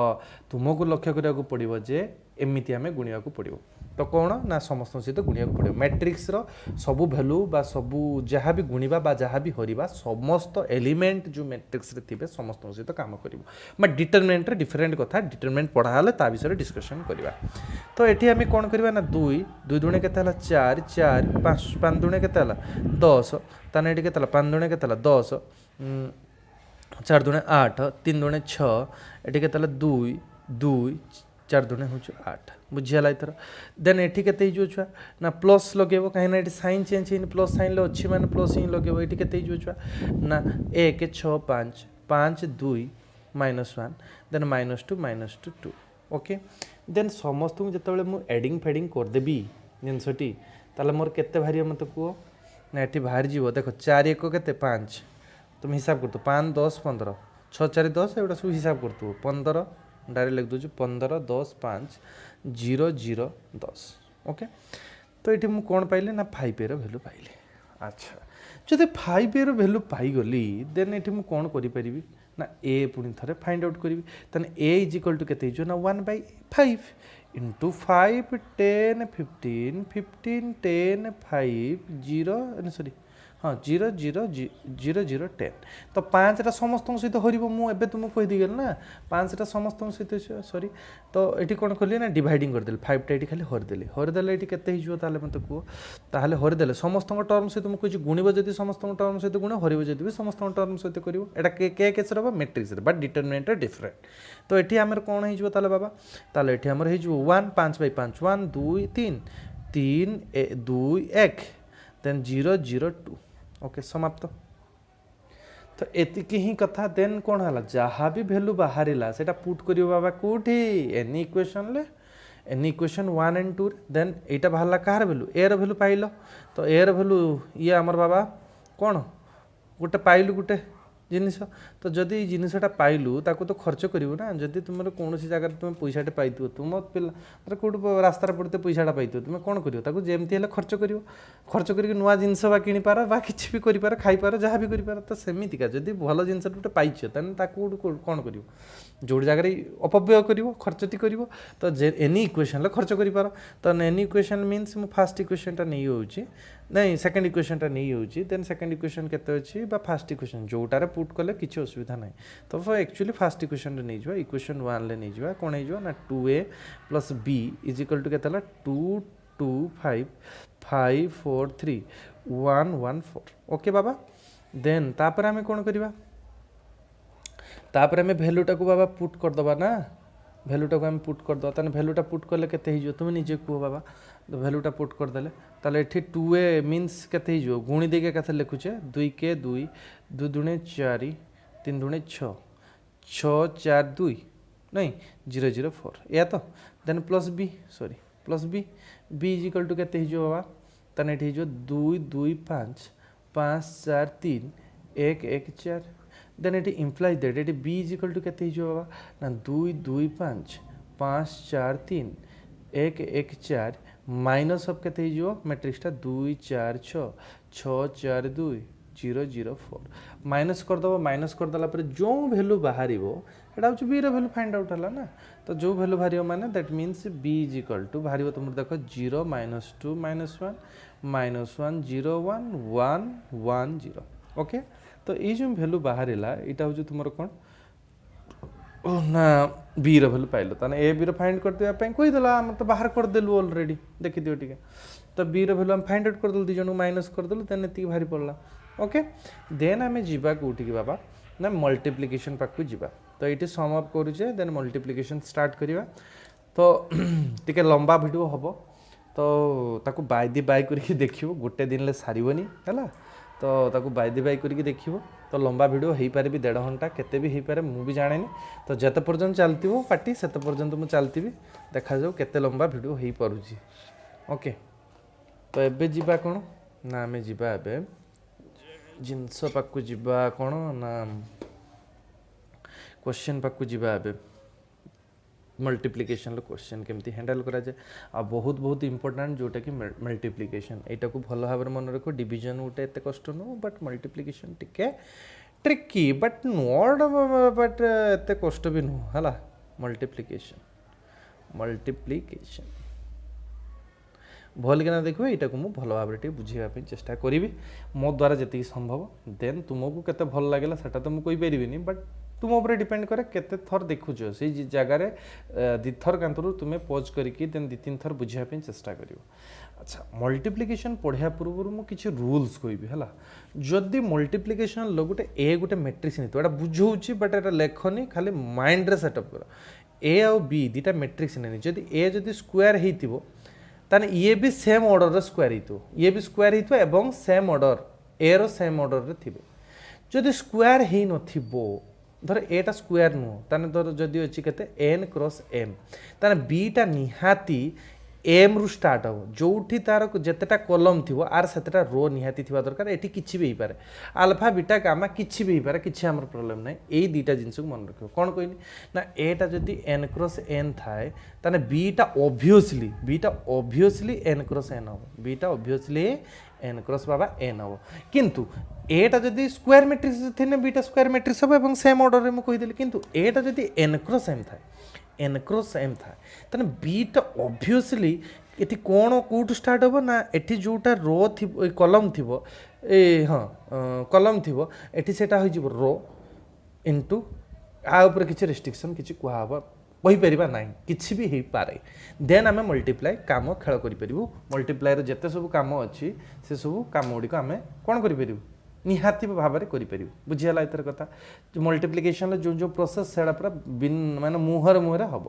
तुमको लक्ष्य करिया को पड़िबो जे एमिति हमें गुणिया को पड़िबो तो कौन ना समस्त सहित गुणिया को पड़े मैट्रिक्स रो सबु वैल्यू बा सबु जहाँ भी गुणिबा बा जहाँ भी हरिबा समस्त एलिमेंट जो मैट्रिक्स रे थिबे समस्त सहित काम करिवो मैं डिटरमिनेंट रे डिफरेंट कथा डिटरमिनेंट पढ़ा हले ता विषय डिस्कशन करबा तो एठी हम कोन करबा ना 2 2 दुणे केते हला 4 4 5 5 दुणे केते हला 10 ताने एठी केते हला 5 दुणे केते हला 10 4 दुणे 8 3 दुणे 6 एठी केते हला 2 2 4 दुणे हो 8 बुझियाला इतर देन एठी केते जो छुआ ना प्लस लगेबो काहे ना एठी sign change in plus sign ले अछि माने प्लस इन लगेबो एठी केते जो छुआ ना 1 6 5 5 2 -1 देन -2 2 ओके देन समस्त को जतबेले मु एडिंग फेडिंग कर देबी जिनसटी ताले मोर केते भारी मत को ना एठी बाहर जीवो देखो 4 1 केते 5 तुम हिसाब करतो 5 10 15 6 4 10 एटा सब हिसाब करतो 15 डायरेक्ट लिख दो 15 10 5 0 0 10 ओके तो ये मुझे कौन पाइले ना 5 ए वैल्यू पाइले अच्छा जब 5 ए वैल्यू पाईगली देन ये मुझे कौन करी ना ए पुणी थे फाइंड आउट करी तेने ए इज इक्वल टू केते जो ना 1/5 इंटू 5 10 15 15 10 5 0 सॉरी हाँ 0 0 0 0 10 तो 5टा समस्त सहित हरब मुझे तुमको कहीदी गल ना 5टा समस्त सहित सॉरी तो ये कौन कली ना डिवाइडिंग करदेली 5टा ये खाली हरदेले ये केते ताले मत कह ताले हरदेले समस्त टर्म सहित मुझे कही गुणब जब समस्त टर्म सहित गुण हरब जब भी समस्त टर्म सहित कर के केस रहा मैट्रिक्स बट डिटरमिनेंट डिफरेंट तो ये आम कौन हो बाबा ताले ये आमर हो 1 5/5 1 2 3 3 2 1 देन 0 0 2 ओके समाप्त तो एतिकी ही कथा देन कौन है जहाँ भी वैल्यू बाहर सेटा पुट कर बाबा कौटी एनी इक्वेशन ले एनी इक्वेशन 1 एंड 2 देन एटा बाहर कहार वैल्यू ए वैल्यू पाइल तो ए वैल्यू ये आमर बाबा कौन गोटे पाइलु गोटे जिनिस तो जदि जिनसटा पाइलु ताको तो खर्च करू ना जदि तुम कौन जगह तुम पैसाटे पाई तुम पिला कौट रास्तार पड़ते पैसाटा पाई तुम कौन कर जमती खर्च कर खर्च कर नुआ जिनस बा कि पार बा कि भी कर खाईपार जहाँ भी कर तो सेमतिका जदि भल जिनस गोटे पाइछ कौन कर जो जगह अपव्यय कर खर्चटी कर तो एनी इक्वेशन खर्च कर तो एनी इक्वेशन मीन्स मु फास्ट इक्वेशनटा नहीं होउची नहीं सेकंड इक्वेशनटा नहीं होउची देन सेकंड इक्वेशन केते अछि बा फास्ट इक्वेशन जोटारे पुट कले किसी असुविधा नहीं तो एक्चुअली फास्ट इक्वेशन नहीं जा इक्वेशन 1 ले नहीं जा कौन हो ना 2a plus b is equal to केते 2 2 5 5 4 3 1 1 4 ओके बाबा देन तापर हमें कौन करवा तापर हमें वैल्यूटा को बाबा पुट कर दबा ना भैल्यूटा को आम पुट करदे ताने भैल्यूटा पुट कले केते हो तुम निजे कह बाबा तो भैल्यूटा पुट करदे ताले एठी 2a मीन्स केते हो गुणी देके केते लिखुचे 2 के 2 2 दुणे 4 3 दुणे 6 6 4 2 नहीं 0 0 4 या तो then plus B sorry plus B B is equal to केते हो बाबा ताने एठी हो 2 2 5 5 4 3 1 1 4 देन एटी इम्प्लाइज दैट एटी बी इज इक्वल टू केते हो बाबा ना 2 2 5 5 4 3 1 1 4 माइनस ऑफ केते हो मैट्रिक्सटा 2 4 6 6 4 2 0 0 4 माइनस करदब माइनस करदेला पर जो भैल्यू बाहर एटा हूँ बी भैल्यू फाइंड आउट है ना तो जो भैल्यू बाहर माने that means B is equal to बाहर तुम देख 0 -2 -1 -1 0 1 1 1 0 ओके तो ये जो भैल्यू बाहर यहाँ हूँ तुम कौन ना बी भैल्यू पाइल ताने ए बी फाइंड करदेवा कहीदेला आम तो बाहर करदेलु ऑलरेडी देखी दियो टिके तो बी भैल्यू आम फाइंड आउट करदेलु दुई जन माइनस करदेलु देन एति बाहरी पड़ला ओके देन आम जीवा कौटी बाबा ना मल्टीप्लिकेशन पाक जीवा तो ये सम अप करुचे देन मल्टीप्लिकेशन स्टार्ट करवा तो टिके लंबा वीडियो हम तो ताकू बाय दी बाय करके देखियो गोटे दिन ले सारिबनी हैला तो ताकू बाय दी बाय करके देखियो तो लंबा वीडियो हो पारे भी 1.5 घंटा केते भी हो पारे मु भी जाने तो जते पर्यंत चलती पार्टी सेते पर्यंत मु चलती देखा जाऊ केते लंबा वीडियो हो पारुची ओके तो एबे जीवा कोन ना आमे जीवा एबे जिनस पाकू जीवा कोन ना क्वेश्चन पाकू जीवा एबे मल्टीप्लिकेशन क्वेश्चन केमती हैंडल करा जाए आ बहुत बहुत इंपोर्टेंट जोटा कि मल्टीप्लिकेशन एटा को भल भाव मन रख डिवीजन गोटे एत कष्ट नुह बट मल्टीप्लिकेशन टिके ट्रिकी बट नॉट बट एत कष्ट भी नुह है मल्टीप्लिकेशन भल कि देखो यहाँ को मुझे भल भाव बुझापी चेष्टा करी मो द्वारा जी संभव देन तुमको केते भल लगे सेटा तो मुझे कहीपरि बट तुम उपर डिपेंड करे केते थर देखुच से जगार दिथर कांतरू तुम्हें पॉज करके देन 2-3 थर बुझापी चेष्टा कर अच्छा मल्टीप्लिकेशन पढ़िया पूर्व मुझे किसी रूल्स कहबी है जदि मल्टीप्लिकेशन गोटे ए गोटे मैट्रिक्स नहीं तो बुझाऊँ बट एटा लेखनी खाली माइंड रे सेटअप कर ए आउ बी दुटा मैट्रिक्स नहीं जदि ए जदि स्क्वायर हो ताने ये भी सेम ऑर्डर रे स्क्वायर हो ये भी स्क्वायर हो एवं सेम ऑर्डर ए रो सेम ऑर्डर रे थिबे जदि स्क्वायर ही नथिबो धर एटा स्क्वायर नुह ताने धर जदि अच्छी केते n क्रॉस m ताने बीटा निहाती एम रु स्टार्ट हो जोठी तार जेतेटा कॉलम थिवो आर सेतेटा रो निहाती थिवा दरकार एठी किछि भी पारे अल्फा बीटा गामा किछि भी पारे किछि हमर प्रॉब्लम नै एई दुटा जिंस को मन रखियो कोन कहनी ना एटा जदि n क्रॉस n थाए ताने बीटा ऑब्वियसली n क्रॉस n हो बीटा ऑब्वियसली n क्रॉस बाबा n हो किंतु एटा जदि स्क्वायर मैट्रिक्स थिने बीटा स्क्वायर मैट्रिक्स हो एवं सेम ऑर्डर रे म कहि देली किंतु एटा जदि n क्रॉस m थाए n क्रॉस m था तने बीटा ऑब्वियसली एठी कोन कोट स्टार्ट हो ना एठी जोटा रो थी कॉलम थिबो ए हां कॉलम थिबो एठी सेटा होई जिवो रो इनटू आ ऊपर किछि रेस्ट्रिक्शन किछि कुहाबा कहि परिबा नाही किछि भी हेई पारे देन आमे मल्टीप्लाई काम खेल करि परिबो मल्टीप्लाई रे जते सब काम अछि से सब काम गुडी को आमे कोन करि परिबो निहाती भाव में करें बुझीगला इतर कथा मल्टीप्लिकेशन जो जो प्रोसेस से पूरा माने मुहर मुहर हम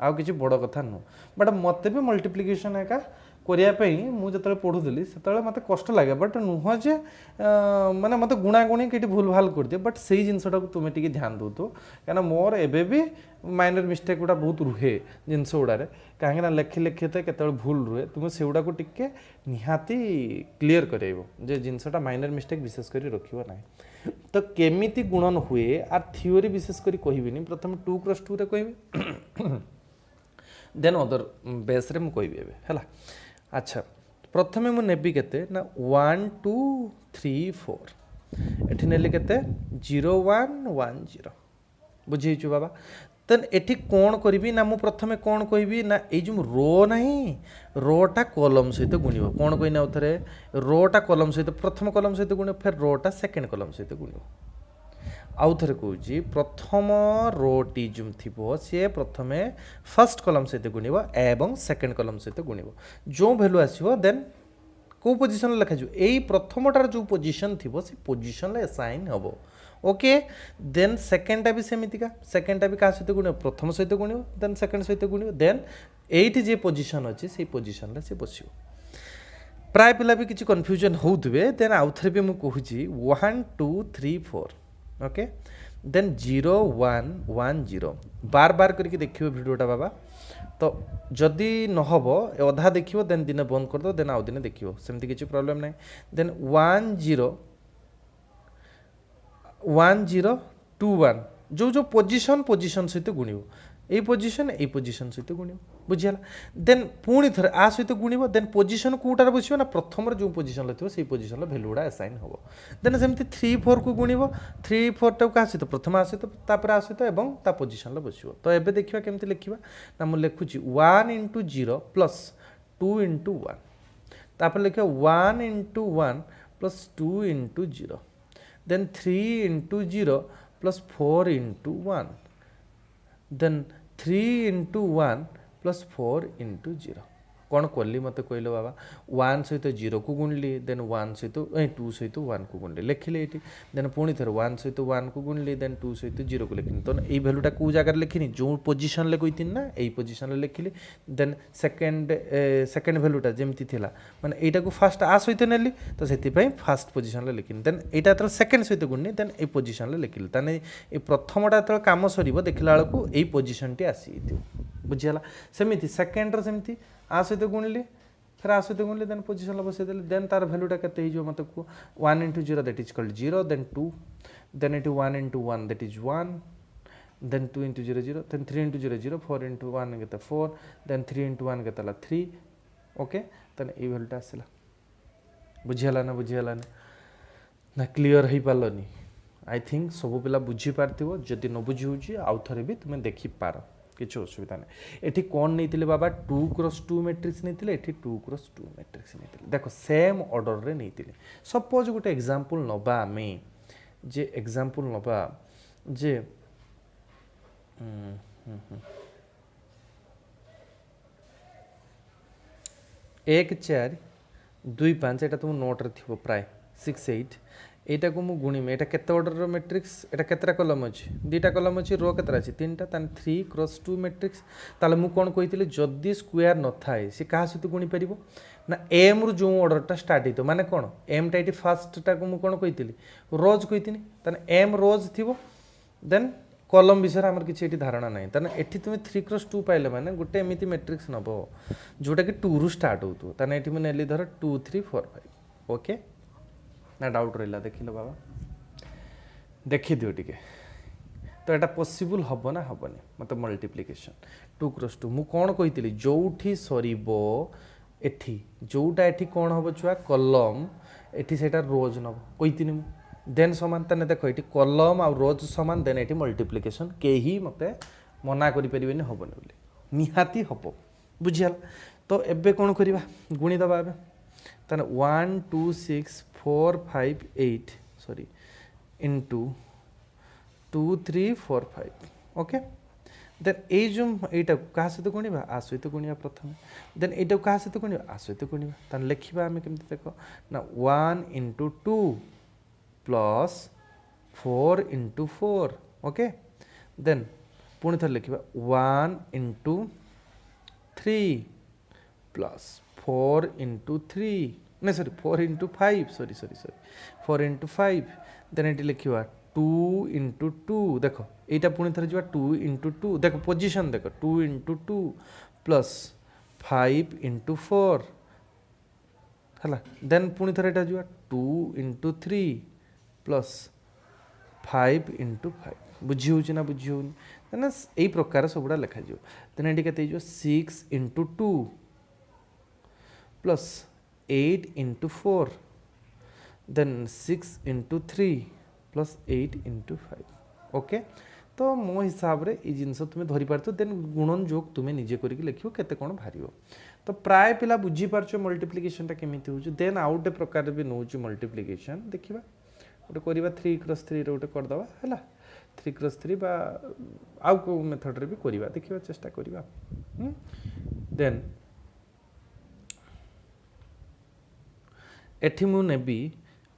आउ किसी बड़ कथा नुह बट मत भी मल्टीप्लिकेशन एका करने मुझे पढ़ुली से मत कष्ट लगे बट नुह जे माने मत गुणागुणी कहीं भूल भाल कर दिए बट से जिनटा तुम्हें टी ध्यान दौ क्या मोर एबे भी माइनर मिस्टेक गुड़ा बहुत रुहे जिनस गुड़े कहीं लेखि लेखि तो केत भूल रुहे तुम से गुड़ा टिके निहाती क्लीयर करेब जे जिनसटा माइनर मिस्टेक विशेष कर रखियो ना तो केमिति गुणन हुए आर थ्योरी विशेष कर कहबिनी प्रथम 2 क्रॉस 2 रे कहबी देन अदर बेस रे मु कहबी एबे हैला अच्छा प्रथमे मु नेबी केते ना 1 2 3 4 एठी नेली केते 0 1 1 0 बुझीछु बाबा तन एठी कोण करबी ना मु प्रथमे कोण कहबी ना ए जो रो नहीं रोटा कॉलम सहित गुणिबो कोण कहिना उथरे रोटा कॉलम सहित प्रथम कॉलम सहित गुणिबो फिर रोटा सेकंड कॉलम सहित गुणिबो आउ थरे कहूची प्रथम रोटी जो थिबो से प्रथमे फर्स्ट कॉलम सहित गुणिबो एवं सेकंड कॉलम सहित गुणिबो जो वैल्यू आसीबो देन को पोजीशन लिखा जो एई प्रथमटार जो पोजीशन थिबो से पोजीशन ले असाइन हबो ओके देन सेकेंडटा भी सेमितिका सेकेंडटा भी क्या सहित गुण प्रथम सहित गुण देन सेकेंड सहित गुण देन एट जे पोजिशन अच्छे से पोजिशन से बस प्राय पिला भी किसी कन्फ्यूजन होउथबे देन आउ थे भी मुझे कहूँ 1 2 3 4 ओके देन 0 1 1 0 बार बार करके देखिए भिडियोटा बाबा तो जदि नहब अधा देखिए देन दिन बंद कर दो देन आउ दिन देखिए सेमती किसी प्रॉब्लम ना देन 1 0 1 0 2 1 जो जो पोजिशन पोजिशन सहित गुणिब এই पोजिशन सहित गुणिब बुझीगला देन पुणी थे आ सहित गुणिब देन पोजिशन कौटार बस ना प्रथम जो पोजिशन थी से पोजिशन भैल्यू गुड़ा असाइन हम देन सेमती 3 4 को गुणिब 3 4 टाक क्या सहित प्रथम आ सहित तापर आ सहित एवं ता पोजिशन बस तो एबे देखिबा केमती लिखिबा ना मु लिखुची 1 into 0 प्लस 2 into 1 तापर लिखिबा 1 into 1 plus 2 into 0 then 3 into 0 plus 4 into 1 then 3 into 1 plus 4 into 0 कौन कली मत कहल बाबा 1 सहित 0 को गुणली देन 1 सहित 2 सहित 1 को गुणली लिखिले ये देन पुणी थे 1 सहित 1 को गुणली देन 2 सहित 0 को लिखनी तो ये भैल्यूटा कौ जगार लिखिनी जो पोजिशन ले कहती ना यही पोजिशन लिखिली देन सेकेंड भैल्यूटा जमती थिला माने एटा को फास्ट आ सहित नेली तो से फास्ट पोजिशन लिखिनी देन एटा तो सेकेंड सहित गुणनी देन ये पोजिशन लिखिली ताने ये प्रथमटा जो काम सर देखला बेलू यही पोजिशन टी आसी बुझीगला सेमती सेकेंड सेमती आ सहित गुणिली फिर आ सहित गुणिली देन पोजिशन बसईदे देन तार भैल्यूटा केते हो मत को 1 into 0 that is called 0 then 2 then it 1 into 1 that is 1 then 2 into 0 0 then 3 into 0 0 4 into 1 केते 4 देन 3 into 1 केते 3 ओके तने ए भैल्यूटा आसला बुझीगला ना क्लियर हो पारलनी आई थिंक सब पिला बुझी पारथिबो जदि न बुझी होची आउ थरे भी तुमे देखि पार किसी असुविधा ना ये कौन नहीं बाबा 2x2 मैट्रिक्स नहीं ये 2x2 मैट्रिक्स नहीं देख सेम ऑर्डर रे नहीं सपोज गोटे एग्जांपल नबा आमे जे एग्जांपल नबा जे 1 4 2 5 एटा तुम नोट रे थिबो प्राय 6 8 एटा को मु गुणिमे एटा केते ऑर्डर मैट्रिक्स एटा केतरा कॉलम अछि दुईटा कॉलम अछि रो केतरा अछि तीनटा तान 3x2 मैट्रिक्स ताले मु कोन कहितले जदी स्क्वायर न थाए से कहा सहित गुणी परिबो ना एम रु जो ऑर्डरटा स्टार्ट हितो माने कोन एम टा एटी फर्स्ट टा को मु कोन कहितली रोज कहितनी तान एम रोज थिबो देन कॉलम विषय हमर किछि एटी धारणा नै तान एठी तुमे 3x2 पाइले माने गुटे एमिति मैट्रिक्स नबो जोटा कि 2 रु स्टार्ट होतो तान एठी मु नेली धर 2 3 4 5 ओके ना डाउट रहा देख लो बाबा देखी दियो टिके तो यहाँ पॉसिबल हम ना हेनी मत मल्टीप्लिकेशन 2x2 मु कौन कही जोठी सरबो एठी जोटा एठी कौन हम छुआ कलम एठी सेटा रोज नब कही देन समान तेने देख ये कलम आ रोज समान देन ये मल्टीप्लिकेशन कहीं मत मना करें हेबनी बोली निहाती हम बुझीगला तो एबे कौन करवा गुणीदबा ताने 1 2 6 4 5 8 सॉरी इंटू 2 3 4 5 ओके देन ए जो एटा क्या सहित गुणा आ सहित गुणा प्रथम देन एटा क्या सहित गुणा आ सहित गुणा तान लिखा आम केमती देख ना 1 into 2 plus 4 into 4 okay then पुणी थे लिखा 1 into 3 प्लस 4 into 3 नहीं sorry 4 into 5 sorry 4 into 5 then ये लिखा 2 into 2 देख यहाँ पुणी थे जा 2 into 2 देख पोजिशन देख 2 into 2 प्लस 5 into 4 है देन पुणी थे यहाँ जा 2 into 3 प्लस 5 into 5 बुझी हो ना बुझी हो देन यही प्रकार सबुड़ा लिखा देन ये के 6 into 2 plus 8 into 4 then 6 into 3 plus 8 into 5 okay तो मो हिसाब रे ये जिनस तुम्हें धरी पारतो देन गुणन जोग तुम्हें निजे करके लिखियो केते कोन भारियो तो प्राय पिला बुझी पारछो मल्टीप्लिकेशन टा केमिति होछु देन आउट प्रकार भी नोछु मल्टीप्लिकेशन देखिबा ओटे करिबा 3x3 रे ओटे कर दबा हला 3x3 बा आउ को मेथड रे भी करिबा देखिबा चेष्टा करिबा देन एठी मु नेबी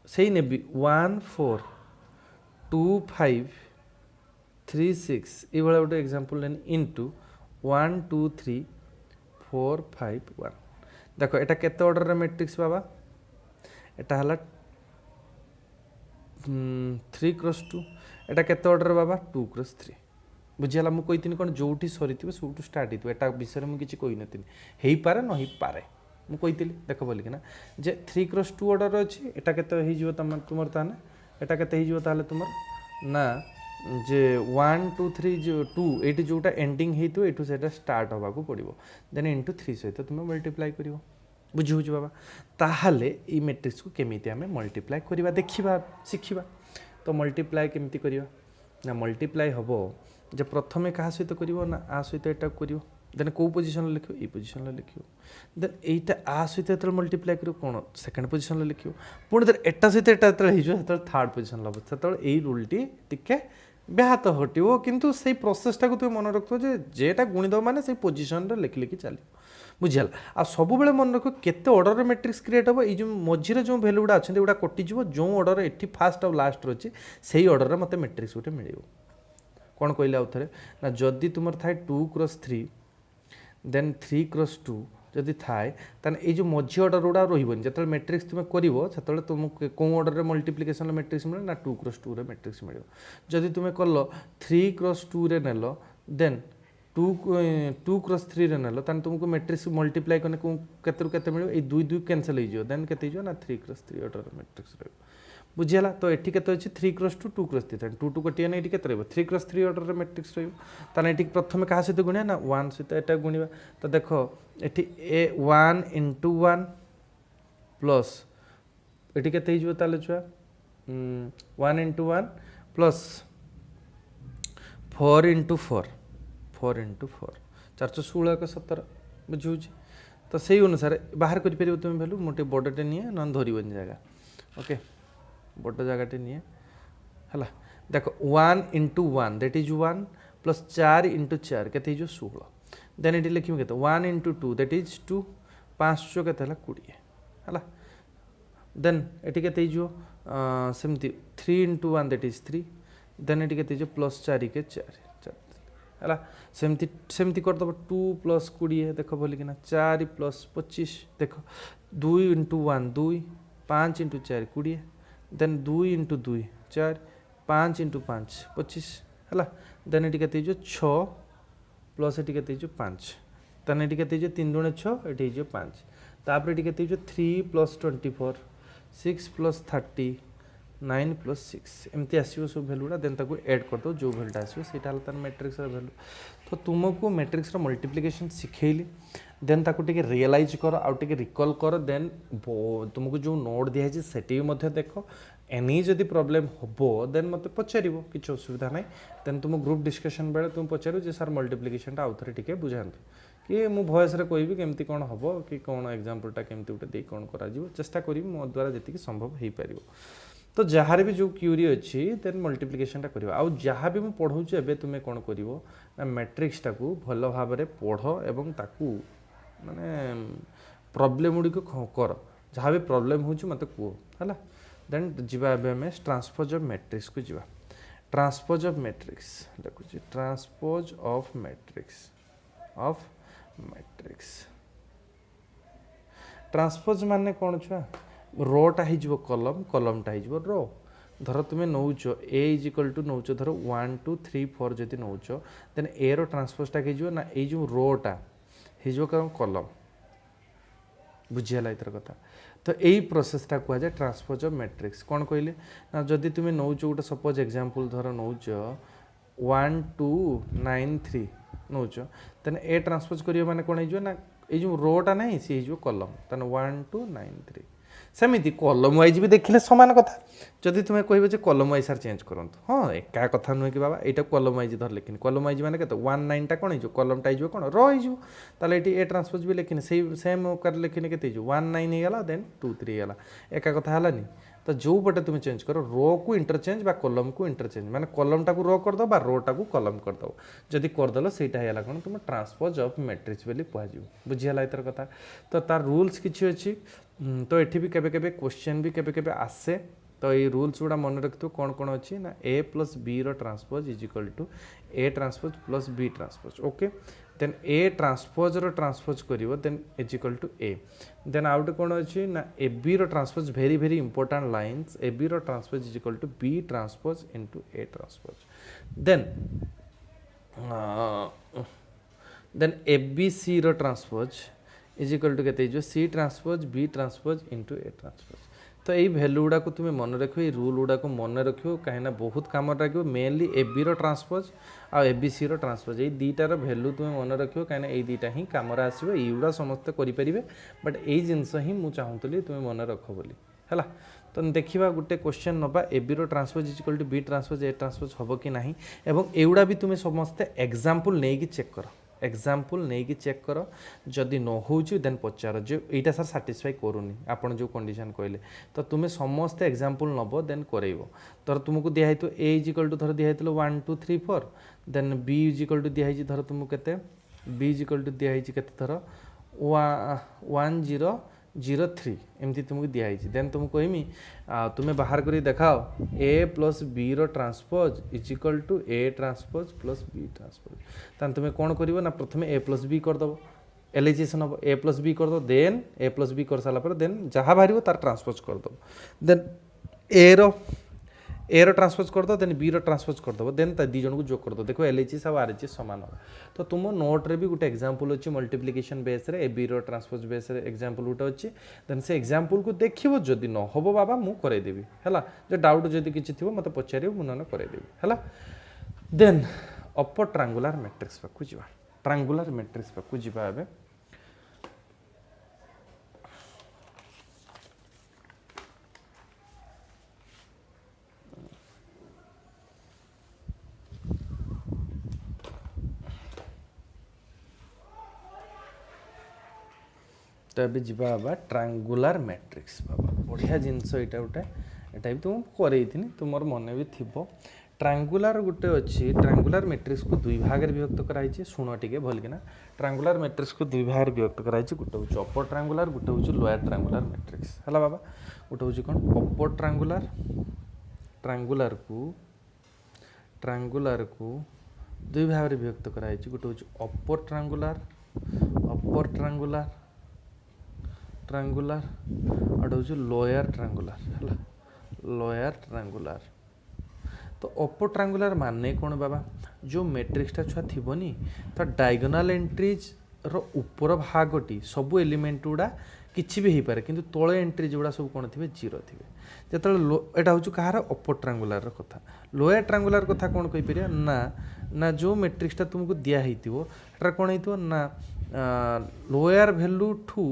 सही नेबी 1 4 2 5 3 6 ये भाया गोटे एग्जांपल लेनी इनटू 1 2 3 4 5 1 देखो एटा केते ऑर्डर रे मैट्रिक्स बाबा एटा हला 3 क्रॉस 2 एटा केते ऑर्डर बाबा 2 क्रॉस 3 बुझियाला मु कहितिनि कोन जोठी सरीथिबे सोटू स्टार्ट हितबे एटा विषय मु किछि कहि नथिनि हेई पारे न हेई पारे मु कहितिली देख बोली कि ना जे 3 क्रॉस 2 ऑर्डर अछि एटा केते हेई जिवो तुमर ताने एटा केते हेई जिवो ताले तुमर ना जे 1 2 3 जो 2 एटी जोटा एंडिंग हेतु एटू सेटा स्टार्ट होबा को पड़िबो देन इनटू 3 सहित तुम मल्टीप्लाई करिवो बुझी होछ बाबा ताहाले ई मैट्रिक्स को केमिति हमें मल्टीप्लाई करिवा देखिबा सिखिबा तो मल्टीप्लाई केमिति करिवा ना मल्टीप्लाई हबो जे प्रथमे कहा सहित करिवो ना आ सहित एटा करिवो देन को पोजीशन लिखियो ई पोजीशन ले लिखियो देन एटा आ सहित एतल मल्टीप्लाई करियो कोन सेकंड पोजीशन ले लिखियो पुणी देन एटा सहित एटा एतल हिजो एतल थर्ड पोजीशन लबो सेतल एई रूल टी टिके ब्याहत हटिवो किंतु से प्रोसेसटा को तुम मन रखो जे जेटा गुणिदब माने से पोजीशन रे लिखि लिखि चलियो बुझियाल आ सब बेले मन रखो केते ऑर्डर रे मैट्रिक्स क्रिएट हबो ई जो मझिरे जो वैल्यू गुडा अछन गुडा कटि जिवो जो ऑर्डर एठी फर्स्ट और लास्ट रोची सेही ऑर्डर रे मते मैट्रिक्स उठे मिलियो कोन कहले आउथरे ना जदी तुमर थाए 2 क्रॉस 3 देन 3 क्रॉस 2 जदि थाए तान ए जो मझी ऑर्डर गुडा रहिबन जतल मैट्रिक्स तुम करिवो सेतले तुम को ऑर्डर रे मल्टीप्लिकेशन रे मैट्रिक्स मिले ना 2 क्रॉस 2 रे मैट्रिक्स मिलियो जदि तुम करलो 3 क्रॉस 2 रे नेलो देन 2 क्रॉस 3 रे नेलो तान तुमको मैट्रिक्स मल्टीप्लाई करने को केते रु केते मिलियो ए 2 2 कैंसिल हो जियो देन केते जियो ना 3 क्रॉस 3 ऑर्डर रे मैट्रिक्स रे बुझियाला तो एठी केते अछि 3 क्रॉस 2 2 क्रॉस 3 2 2 कटिया नै एठी केते रहबो 3 क्रॉस 3 ऑर्डर रे मैट्रिक्स रहबो तान एठी प्रथमे कहा सहित गुणिया ना 1 सहित एटा गुणिबा तो देखो एठी ए 1 into 1 प्लस एठी केते हिजो ताले छुआ 1 into 1 प्लस 4 into 4 4 into 4 416 का 17 बुझू तो सही अनुसार बाहर कर परिबो तुम वैल्यू मोटे बडटे निए न धरिबन जागा ओके बड़ जगह निए है देखो 1 into 1 that is 1 plus 4 into 4 केते 16 देन एटी लिखिम केते 1 into 2 दैट इज 2 5 केते हला 20 हला देन एटी केते सेमती 3 into 1 दैट इज 3 देन एटी केते प्लस 4 के 4 हला सेमती सेमती कर दबो 2 प्लस 20 देखो बोली कि ना 4 प्लस 25 देखो 2 into 1 2 5 into 4 20 then 2 into 2 4 5 into 5 25 है देन ये केते 6 प्लस ये केते 5 देन ये केते 3 दुणे 6 ये 5 तापर ये केते 3 प्लस 24 6 प्लस 30 9 प्लस 6 एमती आसो सब भैल्यूटा देन ताको ऐड कर दो जो भैल्यूटा आसो सेटा तार मैट्रिक्स वैल्यू तो तुमको मैट्रिक्स मल्टीप्लिकेशन सिखेली देन ताको टिके रियलाइज कर आउ टिके रिकॉल कर देन तुमको जो नोट दिया है सेटी मध्य देखो एनी जदि प्रॉब्लम हबो देन मते पचारिबो किछ असुविधा नै देन तुम ग्रुप डिस्कशन बेले तुम पचारो जे सर मल्टीप्लिकेशन टा आउथरे टिके बुझांतु कि मु वॉइस रे कहबी केमती कोन हबो कि कोन एग्जांपल टा केमती उठे दे कोन करा जिवो चेष्टा करिबी मो द्वारा जति संभव हेई परिबो तो जहाँ भी जो क्यूरी अच्छी देन मल्टीप्लिकेशन करवा आउ जहाँ भी मुझे पढ़ाऊँ एबे तुम्हें कौन कर मैट्रिक्स टाकू भल भाव में पढ़ एवं ताकू माने प्रॉब्लम गुड़ी कर जहाँ भी प्रॉब्लम हो मत कह है देन जीवा आम ट्रांसपोज ऑफ मैट्रिक्स को जीवा ट्रांसपोज ऑफ मैट्रिक्स देखुची ट्रांसपोज ऑफ मैट्रिक्स ट्रांसपोज माने कौन छुआ रोटा हो कलम कलमटा हो रो धर तुम्हें नौच ए इज इक्वल टू नौच धर 1 2 3 4 जदि नौच देन ए रो ट्रांसपोजटा हो ना ये जो रोटा हो कलम बुझीगला इतर कथा तो यही प्रोसेसटा कह जाए ट्रांसपोज ऑफ मैट्रिक्स कौन कहले ना जदि तुम्हें नौच गोटे सपोज एग्जांपल धर नौच 1 2 9 3 नौच देन ए ट्रांसपोज करियो माने कोन हो ना ये जो रोटा नहीं सी हो कलम तेन 1 2 9 3 सेमिति कलम वाइज भी देखिले समान कथा जदि तुम्हें कह कलम वाइज सार चेंज करूँ हाँ एका कथा नुहे कि बाबा यहाँ कलम वाइज धर लिखिनी कलम वाइज मैंने कहते 1 9 टा कौन हो कलमटा हो कौन रोल ये ए ट्रांसपोज भी लिखिनी सेम कर लिखिनी के 1 9 होगा देन 2 3 होगा एका कथा है तो जो पटे तुम्हें चेंज कर रो को इंटरचेंज बा कलम को इंटरचेंज माने कलम टाक रो कर दो बा रो टाक कलम कर दो जदि करदेल सेटा है कौन तुम ट्रांसपोज ऑफ मैट्रिक्स बोली कह बुझीगला इतर कथा तो तार रूल्स किसी अच्छी तो ये भी केबे क्वेश्चन भी केबे आसे तो ये रूल्स गुड़ा मन रखिथो कौन कौन अच्छी ना a plus b transpose is equal to a transpose plus b transpose okay then A transpose transpose करिवो then is equal to a then out कौन अच्छी ना a B transpose very very important lines a B transpose is equal to B transpose into a transpose then a B C transpose is equal to के c transpose b transpose into a transpose तो यही value गुड़ा को तुम्हें मन रख rule गुड़ा को मन रख कहीं बहुत कम लगे मेनली ए बी ट्रांसपोज आ ए बी सी ट्रांसपोज ये दुईटार भैल्यू तुम्हें मन रख कहीं ये दुईटा ही कम आसो युवा समस्ते करेंगे बट यही जिनस ही मुझे चाहूली तुम्हें मन रख बोली है तो देखा गोटे क्वेश्चन नवा A B transpose is equal to B transpose A transpose हम कि ना एवं एगुड़ा भी तुम्हें समस्ते एग्जाम्पल नहीं चेक कर एग्जाम्पल नहीं चेक कर जदि न हो देन पचार जो यहाँ सर साटिस्फाई करूनी आपन जो कंडीशन कहले तो तुम्हें समस्ते एग्जाम्पल नब देन करइबो धर तुमको दिखाई ए इज इक्वल टू धर दिखाई 1 2 3 4 then B is equal to दिखाई धर तुमको केते बी इज इक्वल टू दिखाई केते धर 1 0 0 3 एमती तुमको दिखाई देन तुमको कहमी तुम्हें बाहर कर देखाओ a plus b transpose is equal to a transpose plus b transpose तान तुम्हें कौन कर ना प्रथम ए प्लस बी करदेव एलिजेसन हम ए प्लस बी करदेव देन ए प्लस बी कर सारा देन जहाँ बाहर तार ट्रांसपोज करदेव देन ए ट्रांसपोज करदो देन बी ट्रांसपोज करदेव देन दी जन को जोग करदो देखो एलएचएस और आरएचएस समान हो तो तुम नोट रे भी गोटे एग्जांपल अच्छी मल्टीप्लिकेशन बेस रे ए बी ट्रांसपोज बेस रे एग्जांपल गोटे अच्छी देन से एग्जांपल को देखिबो जदि न होबो बाबा मु करे देबी हैला जे डाउट जदि किछि थिबो मते पचारियो मु नने करे देबी हैला देन अपर ट्रायंगुलर मैट्रिक्स पाकु जिबा ट्रायंगुलर मैट्रिक्स पाकु जिबा एबे तो अभी जीवा बाबा ट्रायंगुलर मैट्रिक्स बाबा बढ़िया जिनस यहाँ गोटे यहाँ भी तुम करई तुम मन भी थी ट्रायंगुलर गोटे अच्छी ट्रायंगुलर मैट्रिक्स को दुई भाग में विभक्त कराई शुण टे भलकिना ट्रायंगुलर मैट्रिक्स को दुई भाग में विभक्त कराई गोटे हूँ अपर ट्रायंगुलर गोटे हूँ लोअर ट्रायंगुलर मैट्रिक्स है बाबा गोटे हूँ कौन अपर ट्रायंगुलर ट्रायंगुलर को दुई भाग में विभक्त कराई गोटे हूँ अपर ट्रायंगुलर ट्रायंगुलर और हूँ लोअर ट्रायंगुलर है लोअर ट्रायंगुलर तो अपर ट्रायंगुलर माने कौन बाबा जो मैट्रिक्सटा छुआ थी तो डायगोनाल एंट्रीज रो ऊपर भागटी सबू एलिमेंट गुड़ा किसी भी हो पारे किंतु तले एंट्रीज गुड़ा सब कौन थे जीरो थे जो यहाँ हूँ कहार अपर ट्रायंगुलर कथा लोअर ट्रायंगुलर कथा कौन कहीपर ना ना जो मैट्रिक्सटा तुमको दिखाई कौन हो ना लोअर भैल्यू ठू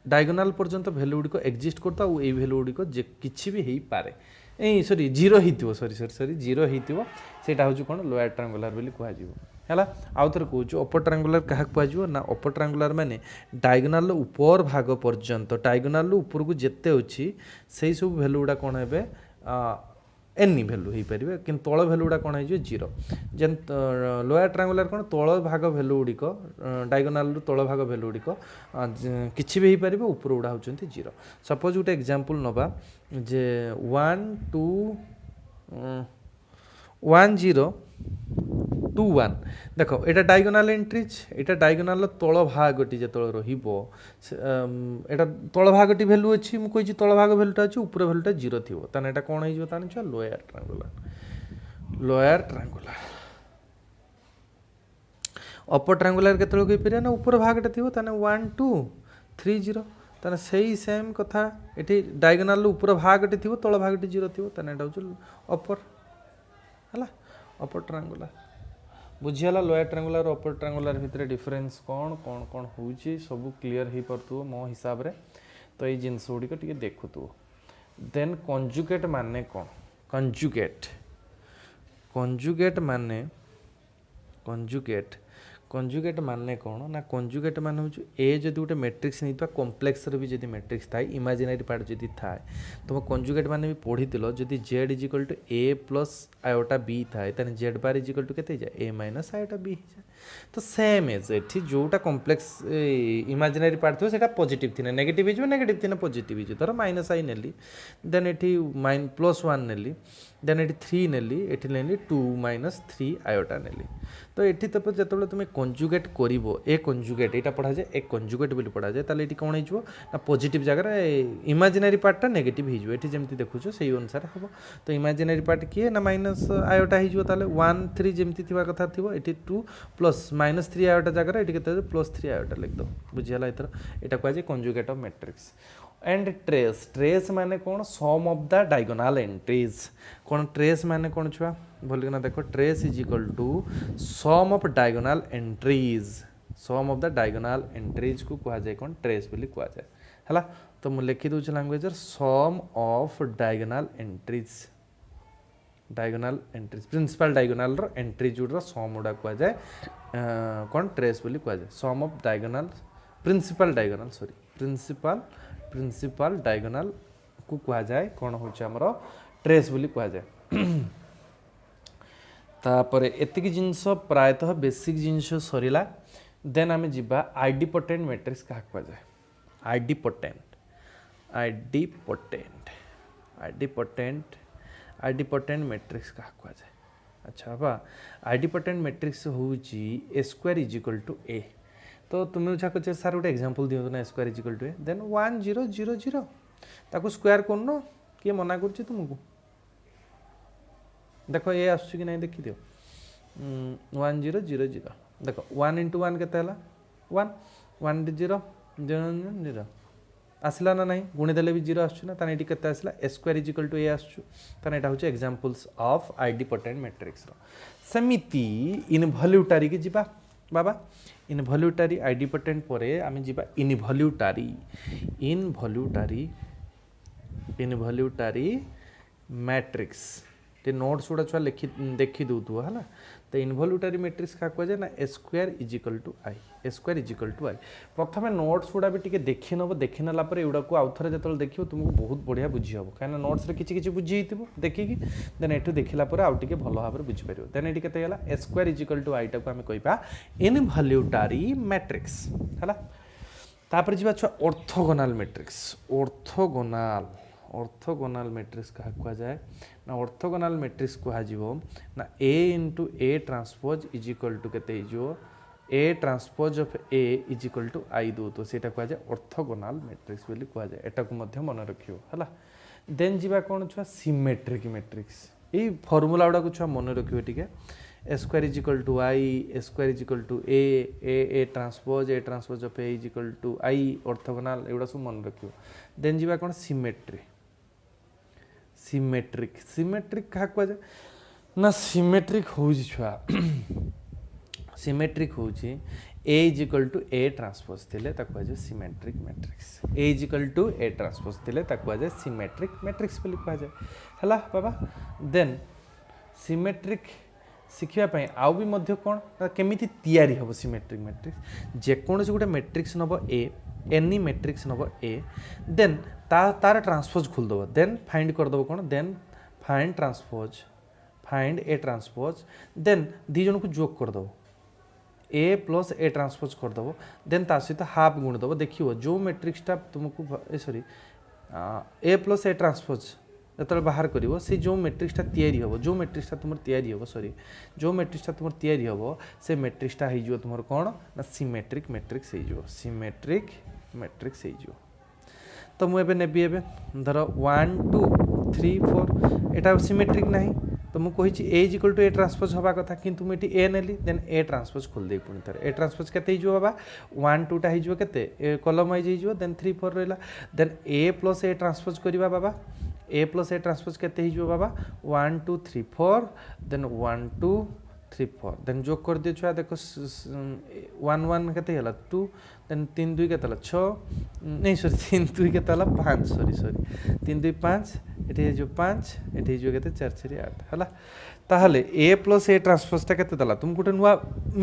डायगोनाल पर्यंत भैल्यू गुड़िक एक्जिस्ट करता और ये भैल्यू गुड़िक किसी भी हो पारे ए सॉरी जीरो ही सॉरी जीरो होटा हूँ कौन लोअर ट्रायंगुलर बोली कहला आउ थे कहूँ अपर ट्रायंगुलर क्या कह ना अपर ट्रायंगुलर माने डायगोनाल ऊपर भाग पर्यंत डायगोनाल ऊपर को जिते अच्छी से सब भैल्यू गुड़ा कौन है एनी भैल्यू हो पारे कि तल भैल्यू गुड़ा कौन हो जीरो जेन लोअर ट्रायंगुलर कौन तल भाग भैल्यू गुड़िक डायगोनाल तल भाग भैल्यू गुड़िक किसी भी हो पारे ऊपर गुड़ा होती जीरो सपोज गोटे एग्जांपल नवा जे 1 2 1 0 2 1 देख यहाँ डायगोनाल एंट्रीज यहाँ डायगोनाल तल भागटी जो रहा तल भागटी भैल्यू अच्छी मुझे तल भाग भैल्यूटा अच्छी ऊपर भैल्यूटा जीरो थी ताने यहाँ कौन हो लोअर ट्रायंगुलर अपर ट्रायंगुलर के ना ऊपर भागटा थी 1 2 3 0 ताने सही सेम कथा ये डायगोनाल ऊपर भागटी थी तल भागटी जीरो थी यहाँ हूँ अपर है अपर ट्रायंगुलर बुझीगला लोअर ट्रायंगुलर अपर ट्रायंगुलर भितर डिफरेन्स कौन कौन कौन हो सब क्लीयर हो पार्थो मो हिसाब रे तो ये जिनस गुड़िक टे देखु देन कंजुगेट माने कौन कंजुगेट माने कौन ना कंजुगेट माने हूँ ए जदि गोटे मैट्रिक्स नहीं कॉम्प्लेक्स भी जदि मैट्रिक्स थाए इमेजिनरी पार्ट जदि थाए तुम कंजुगेट माने भी पढ़ी जदि Z is equal to A plus iota B थाए जेड बार इजिकल टू के ए माइनस आयोटा बी जाए तो सेम एज एठी जोटा कॉम्प्लेक्स इमेजिनरी पार्ट थो सेटा पॉजिटिव थिने नेगेटिव हिजो नेगेटिव थिने पॉजिटिव हिजो धर माइनस आई नेली देन एठी +1 नेली देन एठी 3 नेली एठी नेली 2 - 3 आयोटा नेली तो एठी तब जतबेले तुमे कंजुगेट करिवो ए कंजुगेट एटा पढ़ा जाए ए कंजुगेट बोली पढ़ा जाए ताले एठी कोन हिजो ना पॉजिटिव जगह रे इमेजिनरी पार्टटा नेगेटिव हिजो एठी जेमति देखुछो सेही अनुसार हबो तो इमेजिनरी पार्ट किए ना माइनस आयोटा हिजो ताले 1 3 जेमति थिबा कथा थिबो एठी 2 प्लस -3 आयोटा जगह एठी केते +3 आयोटा लिख दो बुझियाला एतर एटा कहै जे conjugate of matrix and trace trace माने कौन sum of the diagonal entries कौन ट्रेस माने कौन छुआ बोलिना देखो trace is equal to sum of diagonal entries sum of the diagonal entries को कहा जाए कौन ट्रेस बोली कहा जाए हला तो मु लिखि दउछ language sum of diagonal entries principal diagonal रो एंट्रीज रो सम उडा कहा जाए कौन ट्रेस बोली कहा जाए sum of diagonal principal diagonal को कहा जाए कौन होचे हमरो ट्रेस बोली कहा जाए तापर एतिक जिंस प्रायतः बेसिक जिंस सरीला देन आमे जिबा आइडिपोटेंट मैट्रिक्स का कहा जाए आइडिपोटेंट मैट्रिक्स का कहा जाए अच्छा बा आइडिपोटेंट मैट्रिक्स होउची A² = A तो तुम्हें उछा कचे सर गोटे एग्जांपल दियो ना A² = A देन 1 0 0 0 ताको स्क्वायर करनो किए मना करछि तुमको देखो ए आसु कि नहीं देखि दियो 1 0 0 0 देखो 1 × 1 केते हला 1 1 0 0 0 आसला ना नहीं गुणी देले भी 0 आसु ना ताने एटी केते आसला A² = A आसु ताने एटा होचे एग्जांपल्स ऑफ आइडिपोटेंट मैट्रिक्स रो समिति इनवॉल्यूटरी के जिबा बाबा इनवॉल्यूटरी आइडिपोटेंट परे आमे जिबा इनवॉल्यूटरी मैट्रिक्स ते नोट्स उडा छुआ लिखि देखि दउतु हला तो इनवॉल्यूटरी मैट्रिक्स का कह जाए ना A² = I प्रथमे नोट्स उडा भी टिके देखि नबो देखि नला पर एउडा को आउथरे जतल देखियो तुमको बहुत बढ़िया बुझी हबो काना नोट्स रे किछि किछि बुझी हितिबो देखि कि देन एठु देखिला पर आउ टिके भलो भाबरे बुझी परियो देन एटी केते हला A² = I टा को हमें कहिबा इनवॉल्यूटरी मैट्रिक्स हला तापर जिबा छ ऑर्थोगोनल मैट्रिक्स ऑर्थोगोनल मैट्रिक्स का कहा जाए ना ऑर्थोगोनल मैट्रिक्स कहा जीवो ना A × A ट्रांसपोज = केते हिजो A transpose of A = I दो तो सेटा कहा जाए ऑर्थोगोनल मैट्रिक्स बोली कहा जाए एटा को मध्य मन रखियो हला देन जीवा कोन छुआ सिमेट्रिक मैट्रिक्स ए फार्मूला उडा को छुआ मन रखियो ठीक है A² = I A² = A transpose of A = I orthogonal एउडा सब मन रखियो देन जीवा कोन सिमेट्रिक का कहा जाए ना सिमेट्रिक हो छुआ सिमेट्रिक होची A = A ट्रांसपोज थिले ताको कहा जाए symmetric matrix A = A transpose थिले ताको कहा जाए सिमेट्रिक मैट्रिक्स बोली कहा जाए हला बाबा देन सिमेट्रिक शिखिया पई आउ भी मध्य कोन केमिति तयारी हबो सिमेट्रिक मैट्रिक्स जे कोन से गुटे मैट्रिक्स नबो A एनी मैट्रिक्स नबो A देन तार ट्रांसपोज खोल दबो देन फाइंड कर दबो कोन then find A transpose then दी जन को जोग कर दबो A + A ट्रांसपोज कर दबो देन ता सहित हाफ गुण दबो देखियो जो मैट्रिक्सटा तुमको सॉरी A + A ट्रांसपोज जतल बाहर करिवो से जो मैट्रिक्सटा तयारी हबो जो मैट्रिक्सटा तुमर तयारी हबो से मैट्रिक्सटा हे जो तुमर कोन ना सिमेट्रिक मैट्रिक्स हे जो तो मु एबे नेबी एबे धर 1 2 3 4 एटा सिमेट्रिक नाही तो मु कहि छी A = A ट्रांसपोज हबा कथा किंतु मेटी A नेली देन A ट्रांसपोज खोल दे पुनी तर A ट्रांसपोज केते हे जो बाबा 1 2 टा हे जो केते A कॉलम वाइज हे जो देन 3 4 रहला देन A + A ट्रांसपोज करिबा बाबा A + A ट्रांसपोज केते हे जो बाबा 1 2 3 4 देन 1 2 3 4 देन जो कर दे छुआ देखो 1 1 केते हला 2 देन 3 2 केते हला 6 नहीं सॉरी 3 2 केते हला 5 सॉरी 3 2 5 एठी जो 5 एठी जो केते 4 4 8 हला ताहले A + A ट्रांसपोज ता केते दला तुम गुटे नुवा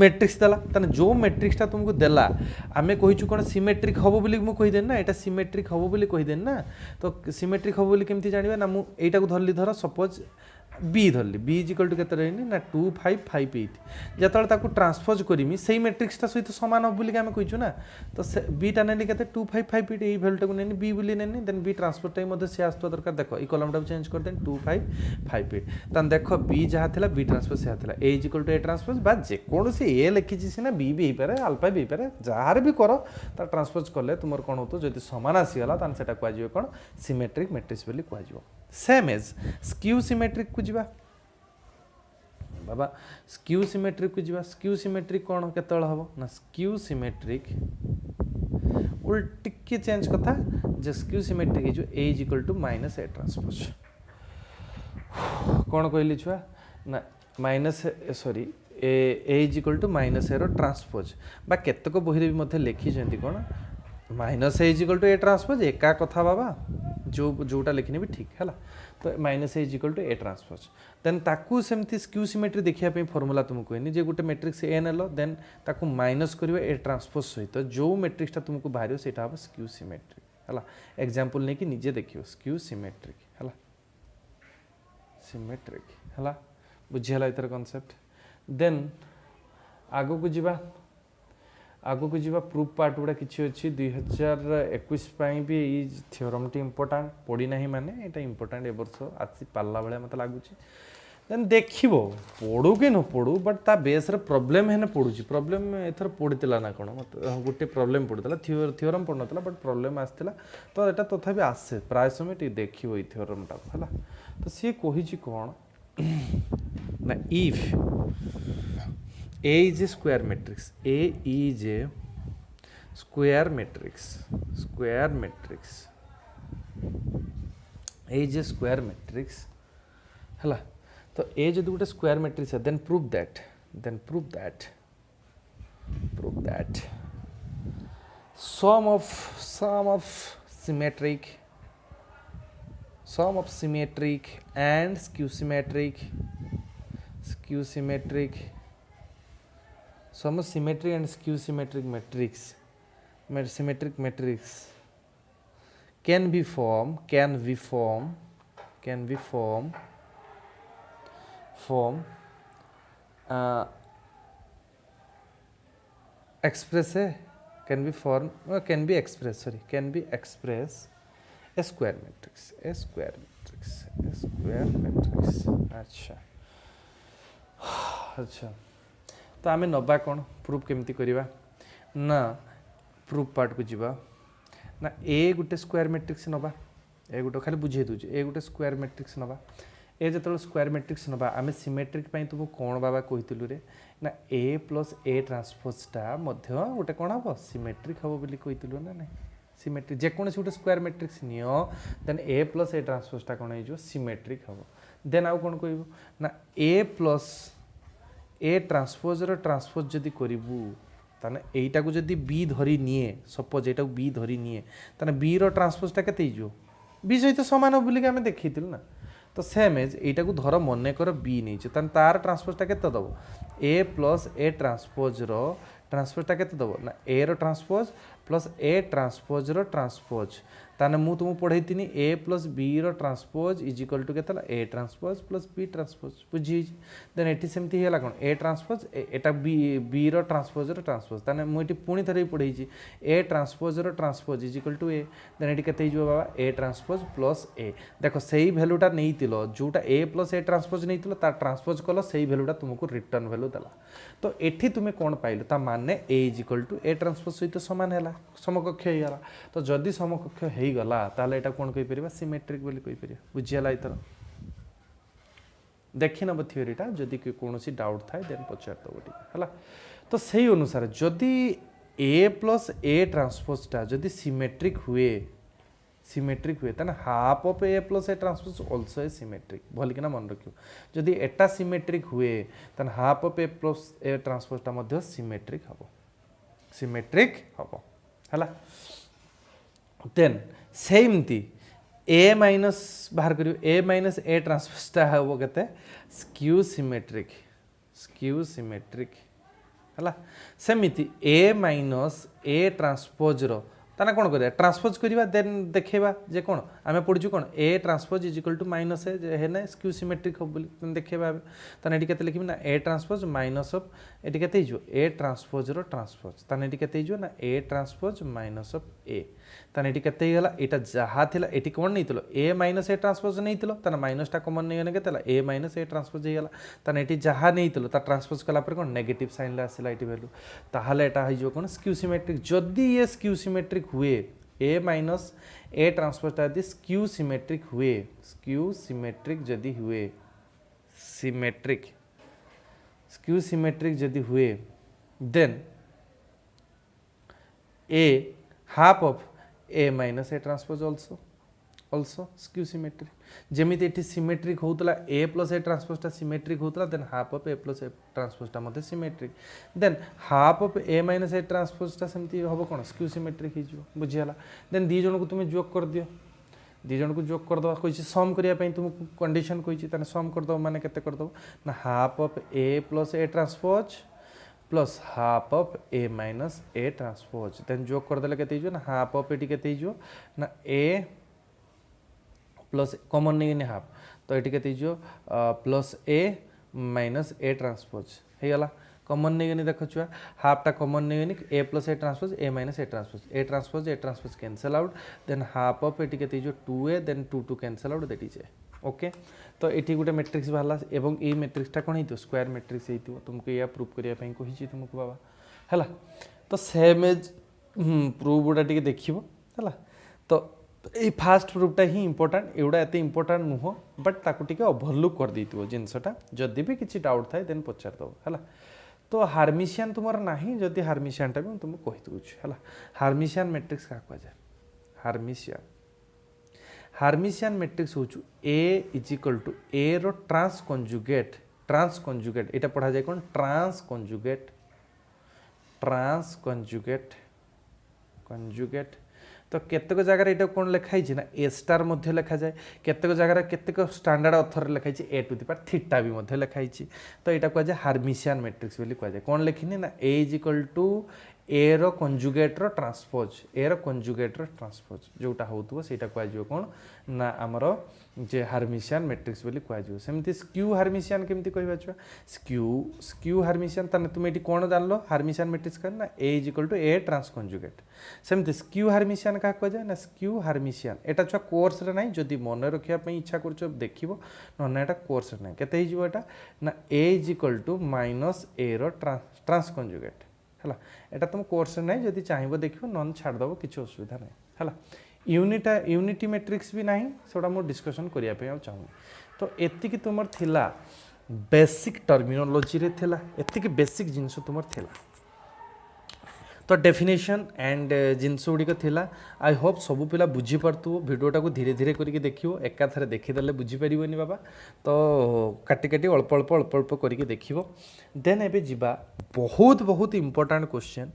मैट्रिक्स दला तने जो मैट्रिक्सटा तुमको देला आमे कहिछु कोन सिमेट्रिक हबो बोली मु कहि देन ना एटा सिमेट्रिक हबो बोली कहि देन ना तो सिमेट्रिक हबो बोली केमति जानिबा ना मु एटा को धरली धर सपोज बी धरली बी इज इक्वल टू केते रहनी ना 2 5 5 8 जतल ताको ट्रांसपोज करमी सेही मैट्रिक्स ता सहित समान हो बोली आमे कहिछु ना तो बी टा नेनी केते 2 5 5 8 एई वैल्यू टाको नेनी बी बोली नेनी देन बी ट्रांसपोज टाइम मध्ये से आस्तो दरकार देखो ई कॉलम टा चेंज कर देन 2 5 5 8 तन देखो बी जहा थिला बी ट्रांसपोज से थिला a is equal to a transpose बा जे कोन से ए लिखि छि सिना बी भी पारे अल्फा भी पारे जहार भी करो ता ट्रांसपोज करले तुमर कोन होतो जदी समान आसी गला तन सेटा को आजियो कोन सिमेट्रिक मैट्रिक्स बोली को आजियो सेम एज स्क्यू सिमेट्रिक को जीवा बाबा स्क्यू सिमेट्रिक को जीवा स्क्यू सिमेट्रिक कौन केतल हबो ना स्क्यू सिमेट्रिक उल्टी के चेंज कथा जे स्क्यू सिमेट्रिक जो a is equal to minus A transpose कौन कहली छुआ ना minus sorry a is equal to minus a रो ट्रांसपोज बा केतक बही रे मथे लिखि जंती कोन minus a is equal to a transpose एका कथा बाबा जोटा लिखने भी ठीक है तो minus a is equal to a transpose then ताकू सेमती स्क्यू सिमेट्री देखिया पे फॉर्मूला तुमको कहनी जे गोटे मैट्रिक्स ए नेलो देन ताकू माइनस करिवे ए ट्रांसपोज सहित जो मैट्रिक्स ता तुमको बाहरियो सेटा हो स्क्यू सिमेट्री हला एग्जांपल ने कि निजे देखियो स्क्यू सिमेट्रिक हला सिमेट्रिक हला बुझियला इतर कांसेप्ट देन आगो को जीवा प्रूफ पार्ट गुड़ा किसी अच्छी 2021 भी ये थ्योरम टी इम्पोर्टाट पड़ी ना माने ये इम्पोर्टाट ए वर्ष आसी पाला भाया मत लगुच देन देखो पढ़ू कि न पढ़ू बट ता बेस प्रॉब्लम है पढ़ू प्रॉब्लम एथर पड़ता ना कौन मत गोटे प्रॉब्लम पड़ता थ्योरम पढ़ ना बट प्रॉब्लम आसाला तो यहाँ तथापि आसे प्राय समय देखो ये थ्योरम टाक है तो सी कही कौन ना if A is a square matrix. A is a square matrix. Square matrix. A is a square matrix. हला तो A जो गोटे square matrix है then prove that sum of symmetric and skew symmetric sum of symmetry and skew symmetric matrix can be formed express a square matrix अच्छा तो आमे नबा कौन प्रूफ केमती करवा ना प्रूफ पार्ट को जीवा ना ए गोटे स्क्वायर मैट्रिक्स नबा ए गोटे खाली बुझे दूचे ए गोटे स्क्वायर मैट्रिक्स नबा ए जो स्क्वायर मैट्रिक्स नबा आमे सिमेट्रिक पाई तुमको कौन बाबा कहीलु रे ना ए प्लस ए ट्रांसपोजटा गोटे कौन हम सिमेट्रिक हम बोली कहीलु ना ना सिमेट्रिक जेकोसी गोटे स्क्वायर मैट्रिक्स नियो देन ए प्लस ए ट्रांसपोजटा कौन हो सिमेट्रिक हम देन आउ कौन कहबू ना a plus a transpose transpose जदि करू ताने एटा को जदि बी धरी निए सपोज एटा बी धरी निए ताने बी रो ट्रांसपोजटा केते हिजो बी सहित समान हो बोली आमे देखिथिल ना तो सेम एज एटा को धर मने कर बी नहीं ताने तार ट्रांसपोजटा केते दबो ए प्लस ए ट्रांसपोज रो ट्रांसपोजटा केते दबो ना ए रो ट्रांसपोज प्लस ए ट्रांसपोज रो ट्रांसपोज ताने मु तुम पढ़ाई ए प्लस बी रो ट्रांसपोज इज इक्वल टू केतला a transpose plus b transpose बुझी देन एटी सेमती हेला कोन ए ट्रांसपोज एटा बी रो ट्रांसपोज ताने मु एटी पुणी थरे पढ़ाई ए ट्रांसपोज रो transpose is equal to a then एटी केते हिजो बाबा ए ट्रांसपोज प्लस ए देखो सेही वैल्यूटा नैतिलो जोटा ए प्लस ए ट्रांसपोज नैतिलो ता ट्रांसपोज कलो सेही वैल्यूटा तुमको रिटर्न वैल्यू देला तो एठी तुमे कोन पाइलो ता माने a is equal to a transpose सहित समान हैला समकक्ष हेला तो जदी समकक्ष हे गला ताले एटा कोन कहि परिबा सिमेट्रिक बोली कहि परिबा बुझियाला इतर देखि नब थ्योरीटा जदी कि कोनोसी डाउट थाए देन पचार दो ठीक हला तो सही अनुसार जदी ए प्लस ए ट्रांसपोजटा जदी सिमेट्रिक हुए ताने half of A plus a transpose also a symmetric भल कि ना मन रखियो जदी एटा सिमेट्रिक हुए ताने हाफ ऑफ ए प्लस ए ट्रांसपोजटा मध्ये सिमेट्रिक हबो हला देन सेमती ए माइनस बाहर करियो ए माइनस ए ट्रांसपोजटा हबो केते स्क्यू सिमेट्रिक हला सेमिति ए माइनस ए ट्रांसपोज रो ताना कौन करिया ट्रांसपोज करिया देन देखेबा जे कौन आमे पढिछु कौन a transpose is equal to minus a जे हेना स्क्यू सिमेट्रिक हो बोली देखेबा ताना एटी केते लिखिबि ना ए ट्रांसपोज माइनस ऑफ एटी केते हिजो ए ट्रांसपोज रो ट्रांसपोज ताना एटी केते हिजो ना a transpose minus of a ताना एटी केते हिगला एटा जहा थिला एटी कोन नैतिलो ए माइनस ए ट्रांसपोज नैतिलो ताना माइनस टा कॉमन नेगने केतेला ए माइनस ए ट्रांसपोज हिगला ताना एटी जहा नैतिलो ता ट्रांसपोज कला पर कोन नेगेटिव साइन ला आसिला एटी वैल्यू ताहाले एटा हिजो कोन स्क्यू सिमेट्रिक जदी ये स्क्यू सिमेट्रिक हुए ए माइनस ए ट्रांसपोज टा यदि स्क्यू सिमेट्रिक जदी हुए स्क्यू सिमेट्रिक जदी हुए then A half of A minus A transpose also skew symmetric जेमिति एठी सिमेट्रिक होतला a plus a ट्रांसपोज टा सिमेट्रिक होतला then half of a plus a transpose टा मध्ये symmetric then half of a minus a transpose टा सेमति होबो कोन स्क्यू सिमेट्रिक हि जो बुझियाला देन दी जण को तुमे जोक कर दियो दी जण को जोक कर दो कोइ सम करिया पई तुम कंडीशन कोइ तने सम कर दो माने केते कर दो ना half of a plus a transpose plus half of a minus a transpose then जोक कर देले केते हिजो ना हाफ ऑफ एटी केते हिजो ना a प्लस कॉमन नहीं हाफ तो ये के plus A minus A transpose हो गला कॉमन नहीं देख छुआ हाफ टा कॉमन नहीं a plus a transpose a minus A transpose cancel out then half of ये के 2a then 2 cancel out that is a okay तो ये गोटे मैट्रिक्स बाहला एवं ये मैट्रिक्सटा कौन हो स्क्वायर मैट्रिक्स हो तुमको या प्रूफ करने कही तुमको बाबा है तो सेम एज प्रूफ गुड़ा टे देखो है तो ये फास्ट प्रूफटा ही इंपोर्टाट एगुड़ा एत इंपोर्टाट नुह बट ताकू टिके ओभरलुक कर देइतिबो जिनसटा जदि भी किसी डाउट थाए देन पचार दो है तो हार्मिशियन तुमर नाही जदि हार्मिशियनटा भी तुमको कहि दूछ है हार्मिशियन मैट्रिक्स का कह जाए हार्मिशियन मैट्रिक्स होचु a is equal to a रो ट्रांस कंजुगेट एटा पढ़ा जाए कौन ट्रांस कंजुगेट तो केतक जगह ये कौन लिखाई ना ए स्टार मध्य लिखा जाए केतक जगह केतक स्टैंडर्ड अथर लिखाई ए टू दी पावर थीटा भी मध्य लिखाई तो यहाँ कह जाए हार्मिशियन मैट्रिक्स बोली कह जाए कौन लिखिनी ना a is equal to a रो कंजुगेट रो ट्रांसपोज जोटा होतबो सेटा कह जाए कौन ना आमर जे हार्मिशियन मैट्रिक्स बोली कह जाए सेमती स्क्यू हार्मिशियन केमती कहबा छुआ स्क्यू हार्मिशियन तने तुम एटी कौन जानलो हार्मिशियन मैट्रिक्स कर ना a is equal to a trans conjugate सेमती स्क्यू हार्मिशियन का कह जाए ना स्क्यू हार्मिशियन एटा छुआ कोर्स रे नाही जदी मन रखिया पई इच्छा करछो देखिबो न एटा कोर्स रे नाही केते हिजो एटा ना a is equal to minus a रो ट्रांस कंजुगेट है एटा तुम कोर्स रे नाही जदी चाहिबो देखिबो नन छाड़ दबो किछि असुविधा नाही है यूनिटी मैट्रिक्स भी नाही सेटा मो डिस्कशन करिया पे चाहूँ तो एतिकी तुमर थिला बेसिक टर्मिनोलॉजी रे थिला एतिकी बेसिक जिंस तुमर थिला तो डेफिनेशन एंड जिनस गुड़िक थिला आई होप सब पिला बुझी पारतु वीडियोटा को धीरे धीरे करके देखियो एका थरे देखिदेले बुझी परिबनी बाबा तो काटी काटी अल्प अल्प करके देखिबो देन एबे जिबा बहुत बहुत इंपोर्टेंट क्वेश्चन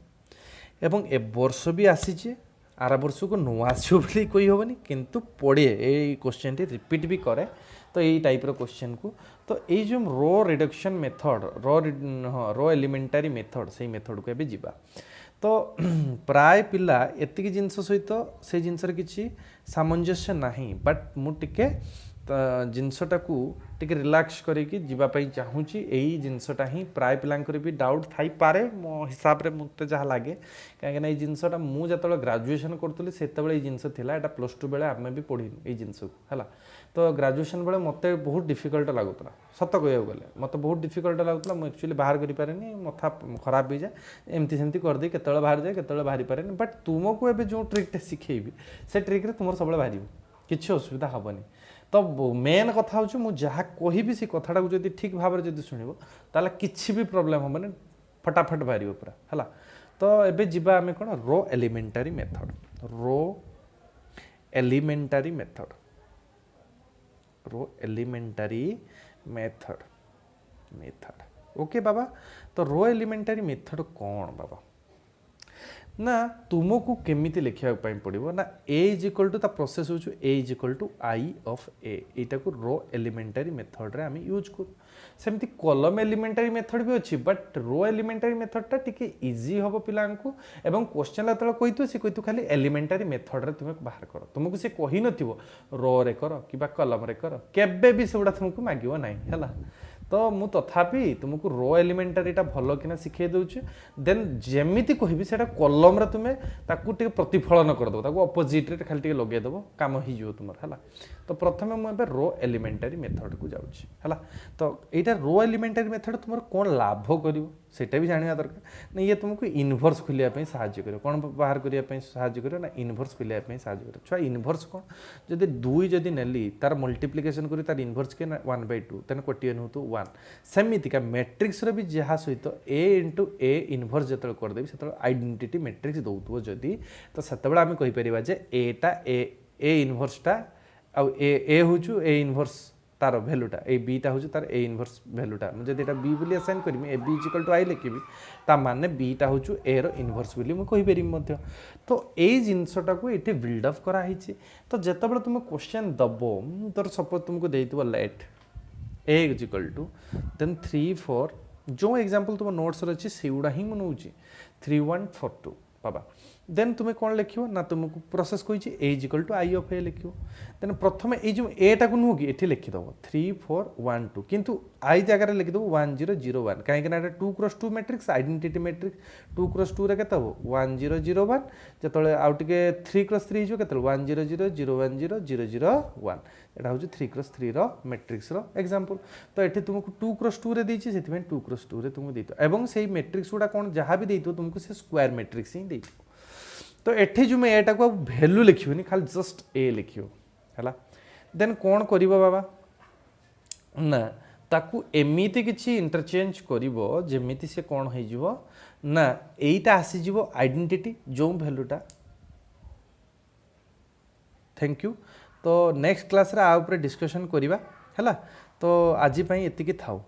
एवं ए वर्ष भी आसीचे आर वर्ष को नो आसो बोली कही हेनी किंतु पड़े ये क्वेश्चन टी रिपीट भी करे तो यही टाइप रो क्वेश्चन को तो ये जो रो रिडक्शन मेथड रो एलिमेंटारी मेथड से मेथड को एबे जिबा तो प्राय पिला एतिकी जिनस सहित से जिनसर किछि सामंजस्य नाही बट मु टिके जिनसटा को टिके रिलैक्स करके जीवा पई चाहूची एई जिनसटा ही प्राय पिलांकर भी डाउट थाई पारे मो हिसाब रे मते जहा लागे काहे ना ए जिनसटा मु जतले ग्रेजुएशन करतली सेतबेले ए जिनस थिला एटा प्लस 2 बेले आमे भी पढिनु ए जिनस हला तो ग्रेजुएशन बेले मते बहुत डिफिकल्ट लागुतला सत कहया गले मते बहुत डिफिकल्ट लागुतला मु एक्चुअली बाहर करि पारेनी मथा खराब हो जाए एमती सेमती कर दे केतले बाहर जाए केतले बाहरी पारेनी बट तुमको एबे जो ट्रिक सिखेबी से ट्रिक रे तुमर सबले बाहरिबो किछि असुविधा हबनी तो मेन कथा हूँ मुझे जहाँ कहि से कथाटा को जब ठीक भाव में शुणव ताले किसी भी प्रोब्लेम हेनी फटाफट बाहर पूरा है तो एबे जिबा आमे कौन रो एलिमेंटारी मेथड ओके बाबा तो रो एलिमेंटारी मेथड कौन बाबा ना तुमको केमिति लिखा पड़ो ना ए इज इक्वल टू ता प्रोसेस हो a is equal to I of a यहाँ को रो एलिमेंटारी मेथड रे आम यूज करूँ सेमती कॉलम एलिमेंटारी मेथड भी अच्छी बट रो एलिमेंटारी मेथडटा टिके इजी हम पिला एवं क्वेश्चन जो कही सी कही खाली एलिमेंटारी मेथड रे तुम्हें बाहर कर तुमको सी कही न रो रे कर कि कलम रे कर केबे भी से तुमको मागिव ना है तो मु तथापि तुमको रो एलिमेंटारीटा भल कि शिखे दूचे देन जेमिति कहबी सेटा कलम रे तुमे ताकू टिके प्रतिफलन करदो ताकू ऑपोजिट रे खाली टिके लगे देबो काम ही जो तुमर हला तो प्रथमे मु एबे रो एलिमेंटारी मेथड को जाउची हला तो एटा रो एलिमेंटारी मेथड तुमर कोन लाभ करिवो सेटा भी जानिया दरकार ना ये तुमको इनवर्स खोलिया पई सहाय्य करिवो कोन बाहर करिया पई सहाय्य करिवो ना इनवर्स खोलिया पई सहाय्य करिवो छुआ इनवर्स कोन जदि 2 जदि नेली तार मल्टीप्लिकेशन करी तार इनवर्स के 1/2 तने कोटियन हो तो 1 सेमिति का मैट्रिक्स रे भी जहा सहित a * a इनवर्स जतल कर देबी सेतल आइडेंटिटी मैट्रिक्स दउतबो जदि तो सेतबेला हम कहि परिबा जे a टा a इनवर्स टा आ a होचु a इनवर्स तार भैल्यूटा ए बीटा हूँ तार ए इनवर्स भैल्यूटा मुझे ये बी बोली असाइन करमी a b equal to I लिखी ता माने बीटा हूँ ए रो इनवर्स बोली मुझे कहीपर तो यही जिनसटा को ये बिल्डअप कराई तो जितेबाला तुम क्वेश्चन दब तो सपोज तुमको देती let A is equal to then 3 4 जो एग्जांपल तुम नोट्स अच्छी से गुड़ा ही मुझे 3 1 4 2 पाबा देन तुम्हें कौन लिख ना तुमको प्रोसेस कही a is equal to I of a लिख देन प्रथम ये जो एटा को नुह कि ये लिखिदेव 3 4 1 2 किंतु आई जगह लिखिदेव 1 0 0 1 कहीं 2 cross 2 matrix identity matrix 2 cross 2 रे केते हो 1 0 0 1 जतले आउ टिके 3 क्रॉस 3 जो केते 1 0 0 0 1 0 0 0 1 एटा हो 3 क्रॉस 3 रो मैट्रिक्स रो एग्जांपल तो एठी तुमको 2 क्रॉस 2 रे देछि सेति में 2 क्रॉस 2 रे तुमको देतो एवं सेही मैट्रिक्स गुडा कोन जहां भी देतो तुमको से स्क्वायर मैट्रिक्स ही देतो तो एठी जो मैं एटा को वैल्यू लिखिबनी खाली जस्ट ए लिखियो हला देन कौन करिवो बाबा ना ताकू एमिति किछि इंटरचेंज करिवो जेमिति से कौन हो जिवो ना एटा आसी जिवो आइडेंटिटी जो वैल्यूटा थैंक यू तो नेक्स्ट क्लास रे आ ऊपर डिस्कशन करिवा हला तो आज पई एतिकी थाओ।